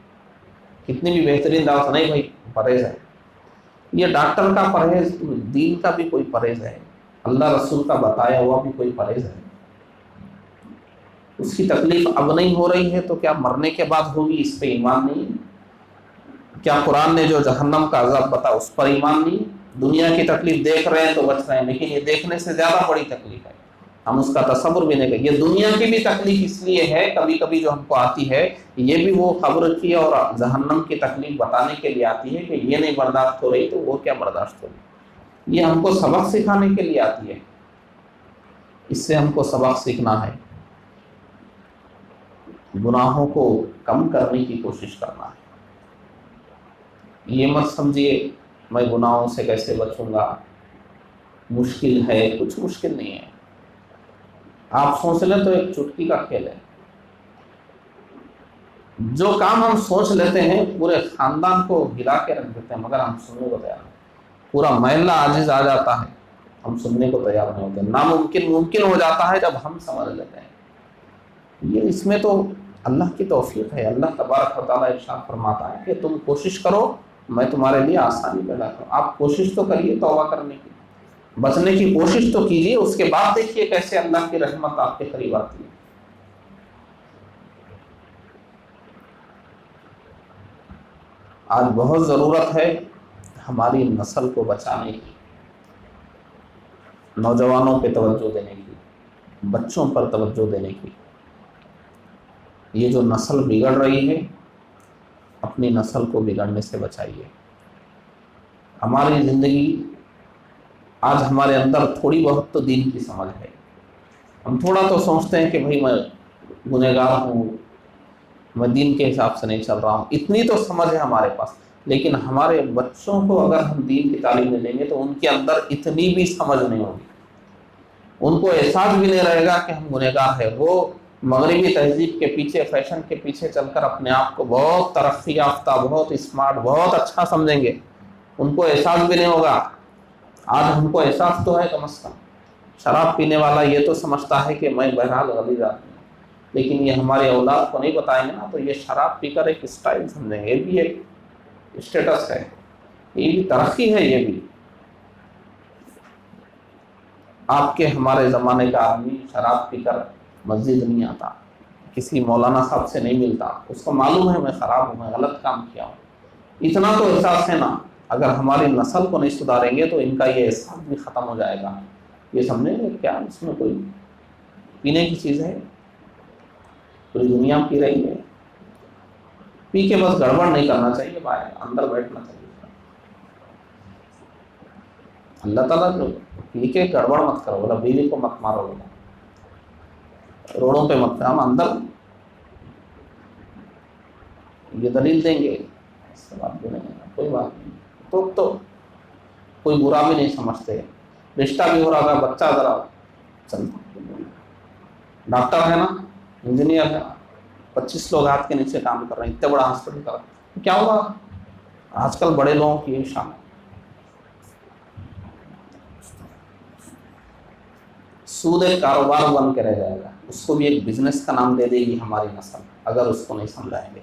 کتنی بھی بہترین دعوت، نہیں بھائی پرہیز ہے، یہ ڈاکٹر کا پرہیز، دین کا بھی کوئی پرہیز ہے، اللہ رسول کا بتایا ہوا بھی کوئی پرہیز ہے۔ اس کی تکلیف اب نہیں ہو رہی ہے تو کیا مرنے کے بعد ہوگی؟ اس پہ ایمان نہیں ہے۔ کیا قرآن نے جو جہنم کا عذاب بتا اس پر ایمان نہیں ہے؟ دنیا کی تکلیف دیکھ رہے ہیں تو بچ رہے ہیں، لیکن یہ دیکھنے سے زیادہ بڑی تکلیف ہے، ہم اس کا تصور بھی نہیں کریں۔ یہ دنیا کی بھی تکلیف اس لیے ہے کبھی کبھی جو ہم کو آتی ہے، یہ بھی وہ قبر کی اور جہنم کی تکلیف بتانے کے لیے آتی ہے کہ یہ نہیں برداشت ہو رہی تو وہ کیا برداشت ہوگی۔ یہ ہم کو سبق سکھانے کے لیے آتی ہے۔ اس سے ہم کو سبق سیکھنا ہے، گناہوں کو کم کرنے کی کوشش کرنا ہے۔ یہ مت سمجھیے میں گناہوں سے کیسے بچوں گا، مشکل ہے، کچھ مشکل نہیں ہے۔ آپ سوچ لیں تو ایک چٹکی کا کھیل ہے، جو کام ہم سوچ لیتے ہیں پورے خاندان کو ہلا کے رکھ دیتے ہیں، مگر ہم سننے کو تیار نہیں۔ پورا محلہ عاجز آ جاتا ہے، ہم سننے کو تیار نہیں ہوتے۔ ناممکن ممکن ہو جاتا ہے جب ہم سمجھ لیتے ہیں۔ یہ اس میں تو اللہ کی توفیق ہے۔ اللہ تبارک و تعالیٰ ارشاد فرماتا ہے کہ تم کوشش کرو، میں تمہارے لیے آسانی پیدا کروں۔ آپ کوشش تو کریے توبہ کرنے کی، بچنے کی کوشش تو کیجیے، اس کے بعد دیکھیے کیسے اللہ کی رحمت آپ کے قریب آتی ہے۔ آج بہت ضرورت ہے ہماری نسل کو بچانے کی، نوجوانوں پہ توجہ دینے کی، بچوں پر توجہ دینے کی۔ یہ جو نسل بگڑ رہی ہے، اپنی نسل کو بگڑنے سے بچائیے۔ ہماری زندگی آج ہمارے اندر تھوڑی بہت تو دین کی سمجھ ہے، ہم تھوڑا تو سوچتے ہیں کہ بھئی میں گنہگار ہوں، میں دین کے حساب سے نہیں چل رہا ہوں، اتنی تو سمجھ ہے ہمارے پاس۔ لیکن ہمارے بچوں کو اگر ہم دین کی تعلیم دیں گے تو ان کے اندر اتنی بھی سمجھ نہیں ہوگی، ان کو احساس بھی نہیں رہے گا کہ ہم گنہگار ہیں۔ وہ مغربی تہذیب کے پیچھے، فیشن کے پیچھے چل کر اپنے آپ کو بہت ترقی یافتہ، بہت اسمارٹ، بہت اچھا سمجھیں گے، ان کو احساس بھی نہیں ہوگا۔ آج ہم کو احساس تو ہے کم از کم۔ شراب پینے والا یہ تو سمجھتا ہے کہ میں بہرحال غلیظ آدمی ہوں، لیکن یہ ہمارے اولاد کو نہیں بتائیں گے نا تو یہ شراب پی کر ایک اسٹائل سمجھیں گے، یہ بھی ایک اسٹیٹس ہے، یہ بھی ترقی ہے۔ یہ بھی آپ کے ہمارے زمانے کا آدمی شراب پی کر مسجد نہیں آتا، کسی مولانا صاحب سے نہیں ملتا، اس کو معلوم ہے میں خراب ہوں، میں غلط کام کیا ہوں۔ اتنا تو احساس ہے نا۔ اگر ہماری نسل کو نہیں سدھاریں گے تو ان کا یہ احساس بھی ختم ہو جائے گا۔ یہ سمجھیں گے کیا اس میں کوئی پینے کی چیز ہے، پوری دنیا پی رہی ہے، پی کے بس گڑبڑ نہیں کرنا چاہیے، باہر اندر بیٹھنا چاہیے۔ اللہ تعالیٰ جو پی کے گڑبڑ مت کرو، بولا بیوی کو مت مارو، بولا روڈوں پہ مت، ہم اندر یہ دلیل دیں گے، اس کے بعد بھی نہیں، کوئی بات نہیں، تو کوئی برا بھی نہیں سمجھتے۔ رشتہ بھی ہو رہا تھا، بچہ ذرا چلتا، ڈاکٹر ہے نا، انجینئر ہے نا، 25 لوگ ہاتھ کے نیچے کام کر رہے ہیں، اتنے بڑا ہاسپٹل کا، کیا ہوا؟ آج کل بڑے لوگوں کی شان۔ سود ایک کاروبار بن کے رہ جائے گا، اس کو بھی ایک بزنس کا نام دے دے گی ہماری نسل، اگر اس کو نہیں سمجھائیں گے۔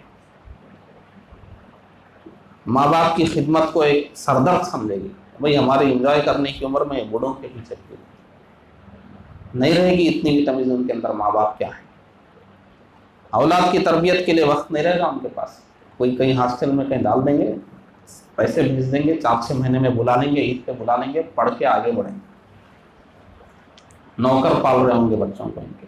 ماں باپ کی خدمت کو ایک سردرد سمجھے گی، بھئی ہماری انجوائے کرنے کی عمر میں بوڑھوں کے پیچھے نہیں رہے گی اتنی بھی تمیز ان کے اندر ماں باپ کیا ہے۔ اولاد کی تربیت کے لیے وقت نہیں رہے گا ان کے پاس، کوئی کہیں ہاسٹل میں کہیں ڈال دیں گے، پیسے بھیج دیں گے، 4-6 مہینے میں بلا لیں گے، عید پہ بلا لیں گے، پڑھ کے آگے بڑھیں گے، نوکر پال رہے ہوں گے بچوں کو ان کے۔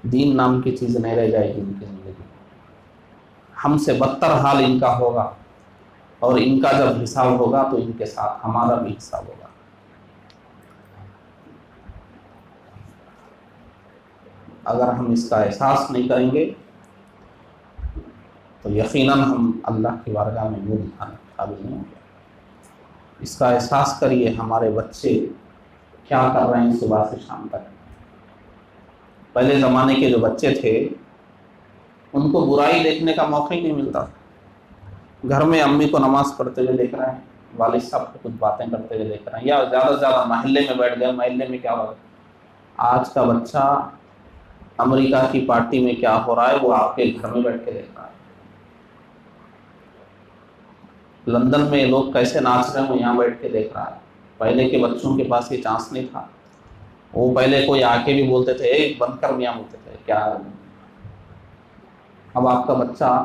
دین نام کی چیز نہیں رہ جائے گی ان کی زندگی میں۔ ہم سے بدتر حال ان کا ہوگا، اور ان کا جب حساب ہوگا تو ان کے ساتھ ہمارا بھی حساب ہوگا۔ اگر ہم اس کا احساس نہیں کریں گے تو یقیناً ہم اللہ کی بارگاہ میں منہ دکھانے کے قابل نہیں ہوں گے۔ اس کا احساس کریے، ہمارے بچے کیا کر رہے ہیں صبح سے شام تک۔ پہلے زمانے کے جو بچے تھے ان کو برائی دیکھنے کا موقع ہی نہیں ملتا، گھر میں امی کو نماز پڑھتے ہوئے دیکھ رہے ہیں، والد صاحب کو کچھ باتیں کرتے ہوئے دیکھ رہے ہیں، یا زیادہ سے زیادہ محلے میں بیٹھ گئے، محلے میں کیا ہو رہا ہے۔ آج کا بچہ امریکہ کی پارٹی میں کیا ہو رہا ہے وہ آپ کے گھر میں بیٹھ کے دیکھ رہا ہے۔ لندن میں لوگ کیسے ناچ رہے ہیں وہ یہاں بیٹھ کے دیکھ رہا ہے۔ پہلے کے بچوں کے پاس یہ چانس نہیں تھا، وہ پہلے کوئی آ کے بھی بولتے تھے اے بند کر میاں، بولتے تھے کیا۔ اب آپ کا بچہ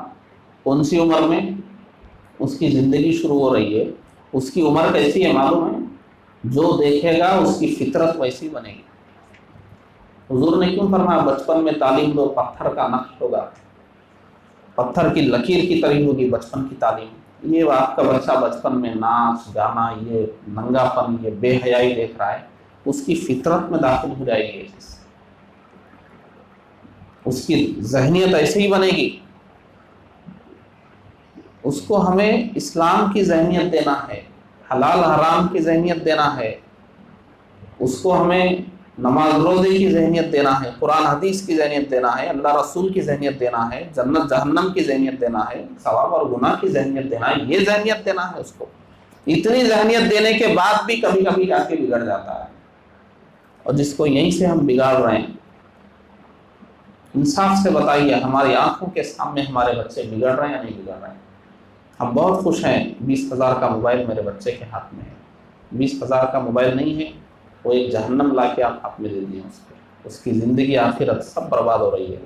کون سی عمر میں اس کی زندگی شروع ہو رہی ہے، اس کی عمر کیسی ہے معلوم ہے، جو دیکھے گا اس کی فطرت ویسی بنے گی۔ حضور نے کیوں فرمایا بچپن میں تعلیم دو، پتھر کا نقش ہوگا، پتھر کی لکیر کی طرح ہوگی بچپن کی تعلیم۔ یہ آپ کا بچہ بچپن میں ناچ گانا، یہ ننگا پن، یہ بے حیائی دیکھ رہا ہے، اس کی فطرت میں داخل ہو جائے گی یہ چیز، اس کی ذہنیت ایسے ہی بنے گی۔ اس کو ہمیں اسلام کی ذہنیت دینا ہے، حلال حرام کی ذہنیت دینا ہے، اس کو ہمیں نماز روزے کی ذہنیت دینا ہے، قرآن حدیث کی ذہنیت دینا ہے، اللہ رسول کی ذہنیت دینا ہے، جنت جہنم کی ذہنیت دینا ہے، ثواب اور گناہ کی ذہنیت دینا ہے، یہ ذہنیت دینا ہے اس کو۔ اتنی ذہنیت دینے کے بعد بھی کبھی کبھی جا کے بگڑ جاتا ہے، اور جس کو یہیں سے ہم بگاڑ رہے ہیں۔ انصاف سے بتائیے، ہماری آنکھوں کے سامنے ہمارے بچے بگڑ رہے ہیں یا نہیں بگڑ رہے ہیں؟ ہم بہت خوش ہیں 20,000 کا موبائل میرے بچے کے ہاتھ میں ہے۔ 20,000 کا موبائل نہیں ہے، وہ ایک جہنم لا کے آپ ہاتھ میں دے دیے اس کی زندگی آخرت سب برباد ہو رہی ہے،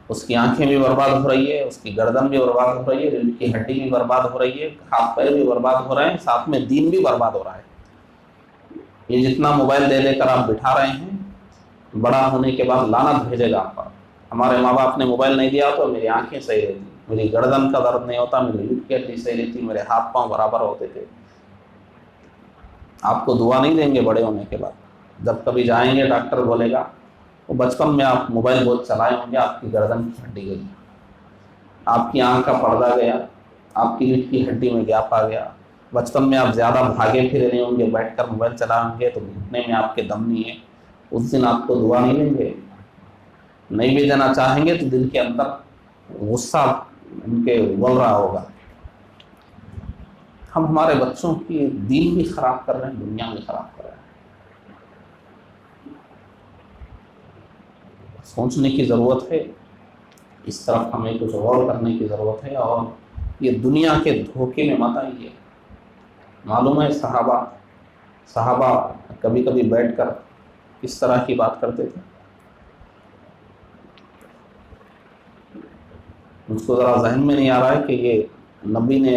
اس کی آنکھیں بھی برباد ہو رہی ہے، اس کی گردن بھی برباد ہو رہی ہے، ریڑھ کی ہڈی بھی برباد ہو رہی ہے، ہاتھ پیر بھی برباد ہو رہے ہیں، ساتھ میں دین بھی برباد ہو رہا ہے۔ یہ جتنا موبائل دے دے کر آپ بٹھا رہے ہیں، بڑا ہونے کے بعد لعنت بھیجے گا آپ پر۔ ہمارے ماں باپ نے موبائل نہیں دیا تو میری آنکھیں صحیح رہتی، میری گردن کا درد نہیں ہوتا، میری ریڑھ کی ہڈی صحیح رہتی، میرے ہاتھ پاؤں برابر ہوتے تھے۔ آپ کو دعا نہیں دیں گے بڑے ہونے کے بعد، جب کبھی جائیں گے ڈاکٹر بولے گا وہ بچپن میں آپ موبائل بہت چلائے ہوں گے، آپ کی گردن کی ہڈی گئی، آپ کی آنکھ کا پردہ گیا، آپ کی ریڑھ کی ہڈی میں گیپ آ گیا، بچپن میں آپ زیادہ بھاگے پھرے نہیں ہوں گے، بیٹھ کر موبائل چلائے ہوں گے تو گھٹنے میں آپ کے دم نہیں ہے، اس دن آپ کو دعا نہیں دیں گے، نہیں بھی دینا چاہیں گے تو دل کے اندر غصہ ان کے ابل رہا ہوگا۔ ہم ہمارے بچوں کی دین بھی خراب کر رہے ہیں، دنیا بھی خراب کر رہے ہیں۔ سوچنے کی ضرورت ہے، اس طرف ہمیں کچھ غور کرنے کی ضرورت ہے، اور یہ دنیا کے دھوکے میں مت آئیے۔ معلوم ہے صحابہ کبھی کبھی بیٹھ کر اس طرح کی بات کرتے تھے۔ مجھ کو ذرا ذہن میں نہیں آ رہا ہے کہ یہ نبی نے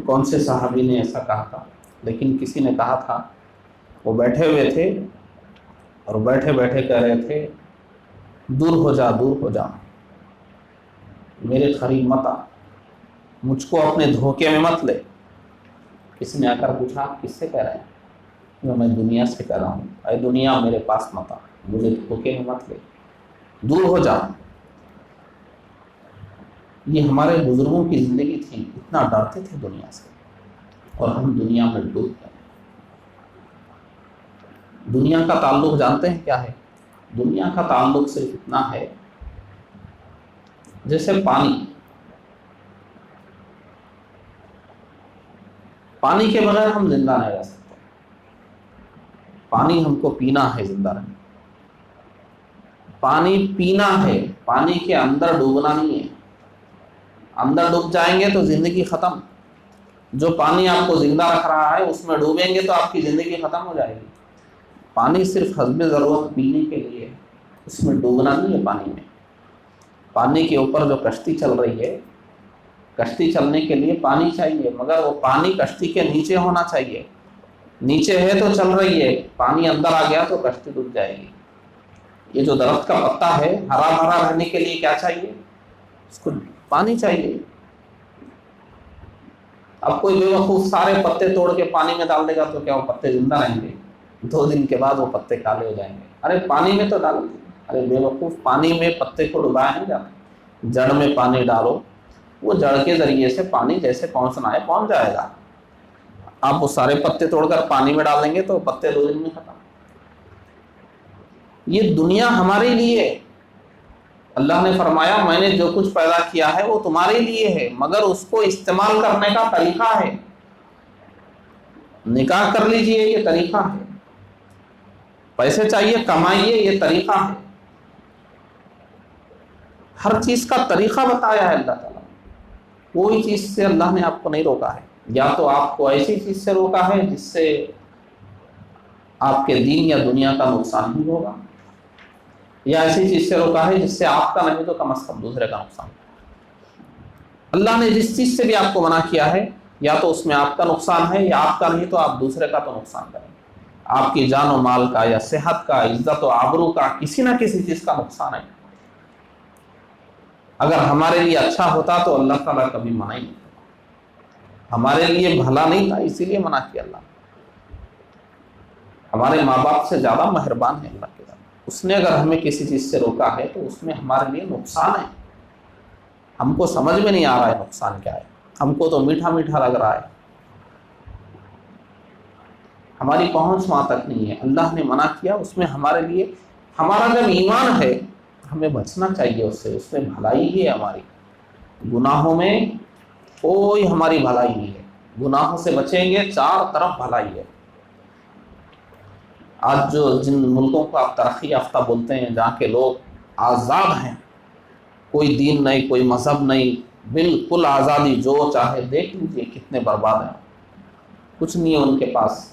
کون سے صحابی نے ایسا کہا تھا، لیکن کسی نے کہا تھا، وہ بیٹھے ہوئے تھے اور بیٹھے بیٹھے کہہ رہے تھے، دور ہو جا دور ہو جا، میرے قریب مت آ، مجھ کو اپنے دھوکے میں مت لے۔ کسی نے آ کر پوچھا، آپ کس سے کہہ رہے ہیں؟ میں دنیا سے کہہ رہا ہوں، اے دنیا میرے پاس مت آ، مجھے دھوکے میں مت لے، دور ہو جا۔ یہ ہمارے بزرگوں کی زندگی تھی، اتنا ڈرتے تھے دنیا سے، اور ہم دنیا میں ڈوب گئے۔ دنیا کا تعلق جانتے ہیں کیا ہے؟ دنیا کا تعلق صرف اتنا ہے جیسے پانی کے بغیر ہم زندہ نہیں رہ سکتے، پانی ہم کو پینا ہے زندہ رہنے، پانی پینا ہے، پانی کے اندر ڈوبنا نہیں ہے۔ اندر ڈوب جائیں گے تو زندگی ختم۔ جو پانی آپ کو زندہ رکھ رہا ہے اس میں ڈوبیں گے تو آپ کی زندگی ختم ہو جائے گی۔ پانی صرف حسب ضرورت پینے کے لیے، اس میں ڈوبنا نہیں ہے۔ پانی میں، پانی کے اوپر جو کشتی چل رہی ہے، کشتی چلنے کے لیے پانی چاہیے، مگر وہ پانی کشتی کے نیچے ہونا چاہیے۔ نیچے ہے تو چل رہی ہے، پانی اندر آ گیا تو کشتی ڈوب جائے گی۔ یہ جو درخت کا پتا ہے، ہرا بھرا رہنے کے لیے کیا چاہیے؟ اس کو پانی چاہیے۔ اب کوئی بے وقوف سارے پتے توڑ کے پانی میں ڈال دے گا تو کیا وہ پتے زندہ رہیں گے؟ 2 دن کے بعد وہ پتے کالے ہو جائیں گے۔ ارے پانی میں تو ڈالو، ارے بے وقوف، پانی میں پتے کو ڈبایا نہیں جاتا، جڑ میں پانی ڈالو، وہ جڑ کے ذریعے سے پانی جیسے پہنچنا ہے پہنچ جائے گا۔ آپ وہ سارے پتے توڑ کر پانی میں ڈال دیں گے تو پتے 2 دن میں ختم۔ یہ دنیا ہمارے لیے، اللہ نے فرمایا میں نے جو کچھ پیدا کیا ہے وہ تمہارے لیے ہے، مگر اس کو استعمال کرنے کا طریقہ ہے۔ نکاح کر لیجئے، یہ طریقہ ہے۔ پیسے چاہیے، کمائیے، یہ طریقہ ہے۔ ہر چیز کا طریقہ بتایا ہے اللہ تعالیٰ۔ کوئی چیز سے اللہ نے آپ کو نہیں روکا ہے، یا تو آپ کو ایسی چیز سے روکا ہے جس سے آپ کے دین یا دنیا کا نقصان ہی ہوگا، یا ایسی چیز سے روکا ہے جس سے آپ کا نہیں تو کم از کم دوسرے کا نقصان۔ اللہ نے جس چیز سے بھی آپ کو منع کیا ہے، یا تو اس میں آپ کا نقصان ہے، یا آپ کا نہیں تو آپ دوسرے کا تو نقصان کریں، آپ کی جان و مال کا یا صحت کا، عزت و آبرو کا، کسی نہ کسی چیز کا نقصان ہے۔ اگر ہمارے لیے اچھا ہوتا تو اللہ تعالیٰ کبھی منع ہی نہیں کرتا، ہمارے لیے بھلا نہیں تھا اسی لیے منع کیا اللہ۔ ہمارے ماں باپ سے زیادہ مہربان ہے اللہ کے ذات. اس نے اگر ہمیں کسی چیز سے روکا ہے تو اس میں ہمارے لیے نقصان ہے. ہم کو سمجھ میں نہیں آ رہا ہے نقصان کیا ہے, ہم کو تو میٹھا میٹھا لگ رہا ہے, ہماری پہنچ وہاں تک نہیں ہے. اللہ نے منع کیا, اس میں ہمارے لیے, ہمارا جب ایمان ہے ہمیں بچنا چاہیے اس سے, اس میں بھلائی ہی ہے ہماری. گناہوں میں کوئی ہماری بھلائی نہیں ہے, گناہوں سے بچیں گے چار طرف بھلائی ہے. آج جو جن ملکوں کو آپ ترقی یافتہ بولتے ہیں, جہاں کے لوگ آزاد ہیں, کوئی دین نہیں, کوئی مذہب نہیں, بالکل آزادی, جو چاہے دیکھ لیجیے کتنے برباد ہیں. کچھ نہیں ہے ان کے پاس,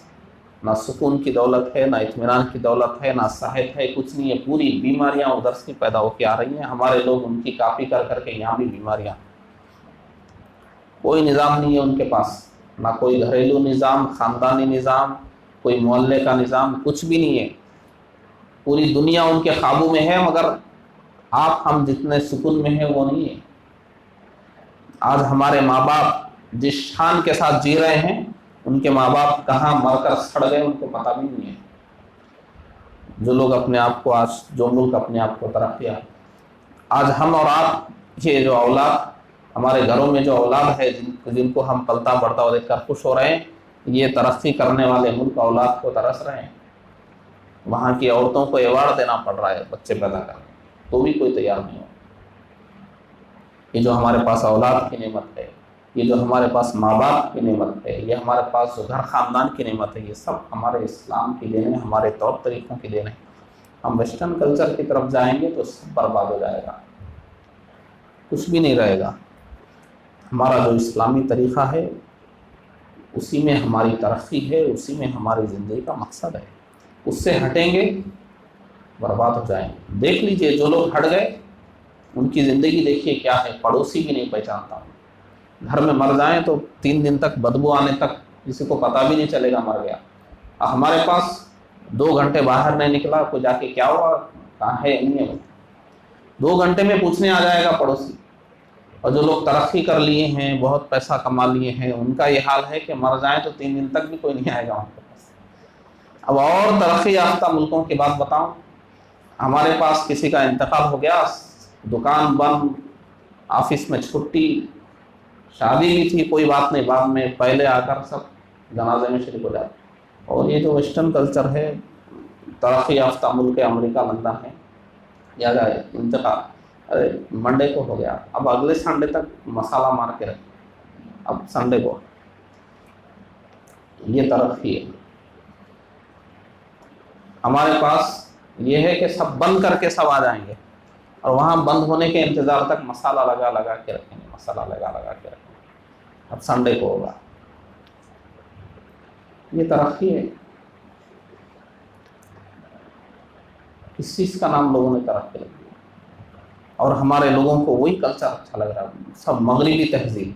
نہ سکون کی دولت ہے, نہ اطمینان کی دولت ہے, نہ صحت ہے, کچھ نہیں ہے. پوری بیماریاں ادھر سے پیدا ہو کے آ رہی ہیں. ہمارے لوگ ان کی کاپی کر کر کے یہاں بھی بیماریاں. کوئی نظام نہیں ہے ان کے پاس, نہ کوئی گھریلو نظام, خاندانی نظام, کوئی محلے کا نظام, کچھ بھی نہیں ہے. پوری دنیا ان کے قابو میں ہے, مگر آپ ہم جتنے سکون میں ہیں وہ نہیں ہے. آج ہمارے ماں باپ جس شان کے ساتھ جی رہے ہیں, ان کے ماں باپ کہاں مر کر سڑ گئے ان کو پتہ بھی نہیں ہے. جو لوگ اپنے آپ کو آج, جو ملک اپنے آپ کو ترقی, آج ہم اور آپ, یہ جو اولاد ہمارے گھروں میں جو اولاد ہے, جن کو ہم پلتا بڑھتا ہوا دیکھ کر خوش ہو رہے ہیں, یہ ترقی کرنے والے ملک اولاد کو ترس رہے ہیں. وہاں کی عورتوں کو ایوارڈ دینا پڑ رہا ہے بچے پیدا کرنے, تو بھی کوئی تیار نہیں ہو. یہ جو ہمارے پاس اولاد کی نعمت ہے, یہ جو ہمارے پاس ماں باپ کی نعمت ہے, یہ ہمارے پاس جو گھر خاندان کی نعمت ہے, یہ سب ہمارے اسلام کی دین ہے, ہمارے طور طریقوں کی دین ہے. ہم ویسٹرن کلچر کی طرف جائیں گے تو سب برباد ہو جائے گا, کچھ بھی نہیں رہے گا. ہمارا جو اسلامی طریقہ ہے اسی میں ہماری ترقی ہے, اسی میں ہماری زندگی کا مقصد ہے. اس سے ہٹیں گے برباد ہو جائیں گے. دیکھ لیجئے جو لوگ ہٹ گئے ان کی زندگی دیکھیے کیا ہے, پڑوسی بھی نہیں پہچانتا. گھر میں مر جائیں تو 3 دن تک بدبو آنے تک کسی کو پتہ بھی نہیں چلے گا مر گیا. ہمارے پاس 2 گھنٹے باہر نہیں نکلا, کوئی جا کے کیا ہوا, کہاں ہے, نہیں ہے, 2 گھنٹے میں پوچھنے آ جائے گا پڑوسی. اور جو لوگ ترقی کر لیے ہیں, بہت پیسہ کما لیے ہیں, ان کا یہ حال ہے کہ مر جائیں تو 3 دن تک بھی کوئی نہیں آئے گا ان کے پاس. اب اور ترقی یافتہ ملکوں کی بات بتاؤں, ہمارے پاس کسی کا انتقال ہو گیا, دکان بند, آفس میں چھٹی, شادی بھی تھی, کوئی بات نہیں, بعد میں پہلے آ کر سب جنازے میں شریک ہو جاتے. اور یہ جو ویسٹرن کلچر ہے, ترقی یافتہ ملک امریکہ, لندن ہے, یا جائے انتقال, ارے منڈے کو ہو گیا, اب اگلے سنڈے تک مسالہ مار کے رکھے, اب سنڈے کو. یہ ترقی ہے. ہمارے پاس یہ ہے کہ سب بند کر کے سب آ جائیں گے, اور وہاں بند ہونے کے انتظار تک مسالہ لگا لگا کے رکھیں گے, مسالہ لگا لگا کے رکھیں گے. اب سنڈے کو ہوگا. یہ ترقی ہے. اس چیز کا نام لوگوں نے ترقی لگ دیا, اور ہمارے لوگوں کو وہی کلچر اچھا لگ رہا ہے, سب مغربی تہذیب.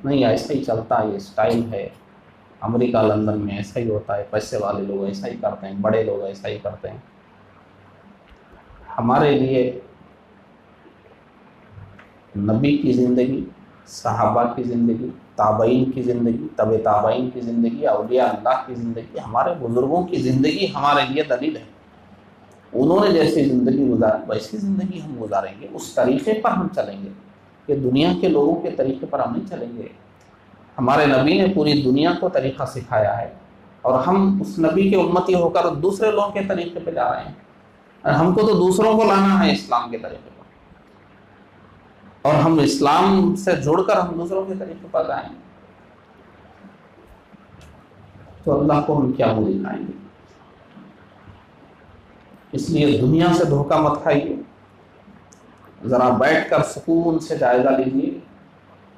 نہیں, ایسا ہی چلتا ہے, یہ اسٹائل ہے. امریکہ لندن میں ایسا ہی ہوتا ہے, پیسے والے لوگ ایسا ہی کرتے ہیں, بڑے لوگ ایسا ہی کرتے ہیں. ہمارے لیے نبی کی زندگی, صحابہ کی زندگی, تابعین کی زندگی, طب تابعین کی زندگی, اولیاء اللہ کی زندگی, ہمارے بزرگوں کی زندگی ہمارے لیے دلیل ہے. انہوں نے جیسی زندگی گزاری ویسی زندگی ہم گزاریں گے, اس طریقے پر ہم چلیں گے. کہ دنیا کے لوگوں کے طریقے پر ہم نہیں چلیں گے. ہمارے نبی نے پوری دنیا کو طریقہ سکھایا ہے, اور ہم اس نبی کے امتی ہو کر دوسرے لوگوں کے طریقے پہ جا رہے ہیں. اور ہم کو تو دوسروں کو لانا ہے اسلام کے طریقے پر, اور ہم اسلام سے جڑ کر ہم دوسروں کے طریقے پر جائیں, تو اللہ کو ہم کیا منہ دکھائیں گے. اس لیے دنیا سے دھوکہ مت کھائیے, ذرا بیٹھ کر سکون سے جائزہ لیجیے,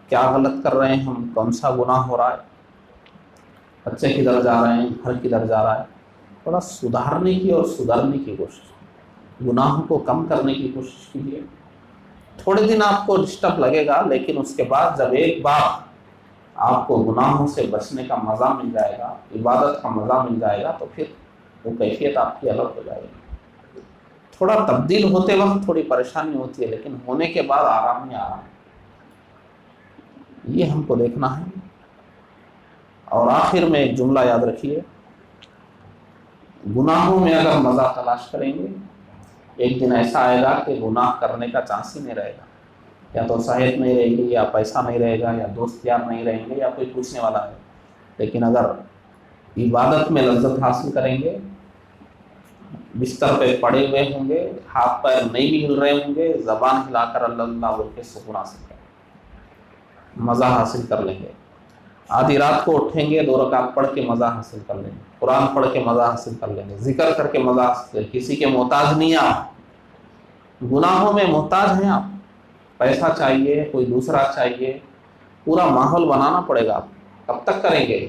کیا غلط کر رہے ہیں ہم, کون سا گناہ ہو رہا ہے, بچے کدھر جا رہے ہیں, گھر کدھر جا رہا ہے. تھوڑا سدھارنے کی اور سدھرنے کی کوشش, گناہوں کو کم کرنے کی کوشش کیجیے. تھوڑے دن آپ کو ڈسٹرب لگے گا, لیکن اس کے بعد جب ایک بار آپ کو گناہوں سے بچنے کا مزہ مل جائے گا, عبادت کا مزہ مل جائے گا, تو پھر وہ کیفیت آپ کی الگ ہو جائے گی. تھوڑا تبدیل ہوتے وقت تھوڑی پریشانی ہوتی ہے, لیکن ہونے کے بعد آرام ہی آرام. یہ ہم کو دیکھنا ہے. اور آخر میں ایک جملہ یاد رکھیے, گناہوں میں اگر مزہ تلاش کریں گے، ایک دن ایسا آئے گا کہ گناہ کرنے کا چانس ہی نہیں رہے گا، یا تو صحت نہیں رہے گی، یا پیسہ نہیں رہے گا، یا دوست یار نہیں رہیں گے، یا کوئی پوچھنے والا ہے۔ لیکن اگر عبادت میں لذت حاصل کریں گے، بستر پہ پڑے ہوئے ہوں گے، ہاتھ پیر نہیں بھی ہل رہے ہوں گے، زبان ہلا کر اللہ اللہ بول کے سکون حاصل کریں گے، مزہ حاصل کر لیں گے۔ آدھی رات کو اٹھیں گے، 2 رکعت پڑھ کے مزہ حاصل کر لیں گے، قرآن پڑھ کے مزہ حاصل کر لیں گے، ذکر کر کے مزہ حاصل کر، کسی کے محتاج نہیں آپ، گناہوں میں محتاج ہیں آپ، پیسہ چاہیے، کوئی دوسرا چاہیے، پورا ماحول بنانا پڑے گا۔ آپ کب تک کریں گے؟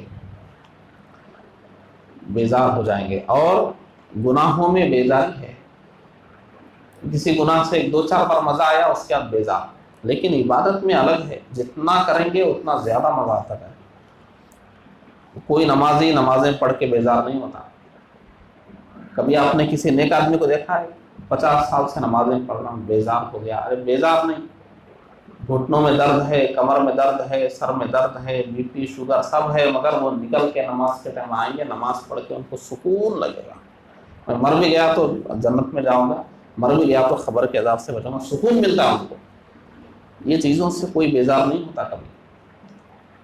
بیزار ہو جائیں گے۔ اور گناہوں میں بیزاری ہے، کسی گناہ سے 2-4 بار مزہ آیا، اس کے بعد بیزار۔ لیکن عبادت میں الگ ہے، جتنا کریں گے اتنا زیادہ مزہ آتا ہے۔ کوئی نمازی نمازیں پڑھ کے بیزار نہیں ہوتا۔ کبھی آپ نے کسی نیک آدمی کو دیکھا ہے 50 سال سے نمازیں پڑھ رہا ہوں بیزار ہو گیا؟ ارے بیزار نہیں، گھٹنوں میں درد ہے، کمر میں درد ہے، سر میں درد ہے، بی پی شوگر سب ہے، مگر وہ نکل کے نماز کے ٹائم آئیں گے، نماز پڑھ کے ان کو سکون لگے گا۔ میں مر بھی گیا تو جنت میں جاؤں گا، مر بھی گیا تو خبر کے عذاب سے بچوں گا، سکون ملتا ہے ان کو۔ یہ چیزوں سے کوئی بیزار نہیں ہوتا کبھی،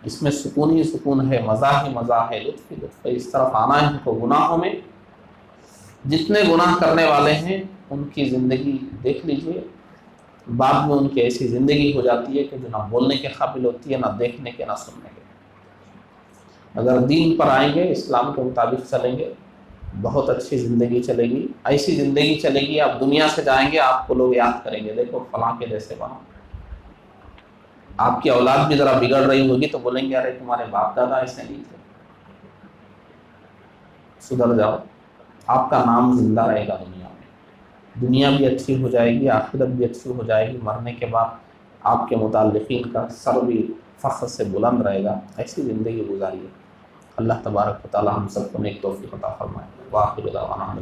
اس میں سکون ہی سکون ہے، مزہ ہی مزہ ہے، لطف ہی لطف ہے۔ اس طرف آنا ہے تو گناہوں میں، جتنے گناہ کرنے والے ہیں ان کی زندگی دیکھ لیجئے، بعد میں ان کی ایسی زندگی ہو جاتی ہے کہ جو نہ بولنے کے قابل ہوتی ہے، نہ دیکھنے کے، نہ سننے کے۔ اگر دین پر آئیں گے، اسلام کے مطابق چلیں گے، بہت اچھی زندگی چلے گی، ایسی زندگی چلے گی، آپ دنیا سے جائیں گے آپ کو لوگ یاد کریں گے، دیکھو فلاں کے جیسے بنو۔ آپ کی اولاد بھی ذرا بگڑ رہی ہوگی تو بولیں گے ارے تمہارے باپ دادا ایسے نہیں تھے، سدھر جاؤ۔ آپ کا نام زندہ رہے گا دنیا میں، دنیا بھی اچھی ہو جائے گی، آخرت بھی اچھی ہو جائے گی، مرنے کے بعد آپ کے متعلقین کا سر بھی فخر سے بلند رہے گا۔ ایسی زندگی گزاریے۔ اللہ تبارک و تعالی ہم سب کو نیک توفیق عطا فرمائے۔ وآخر دعوانا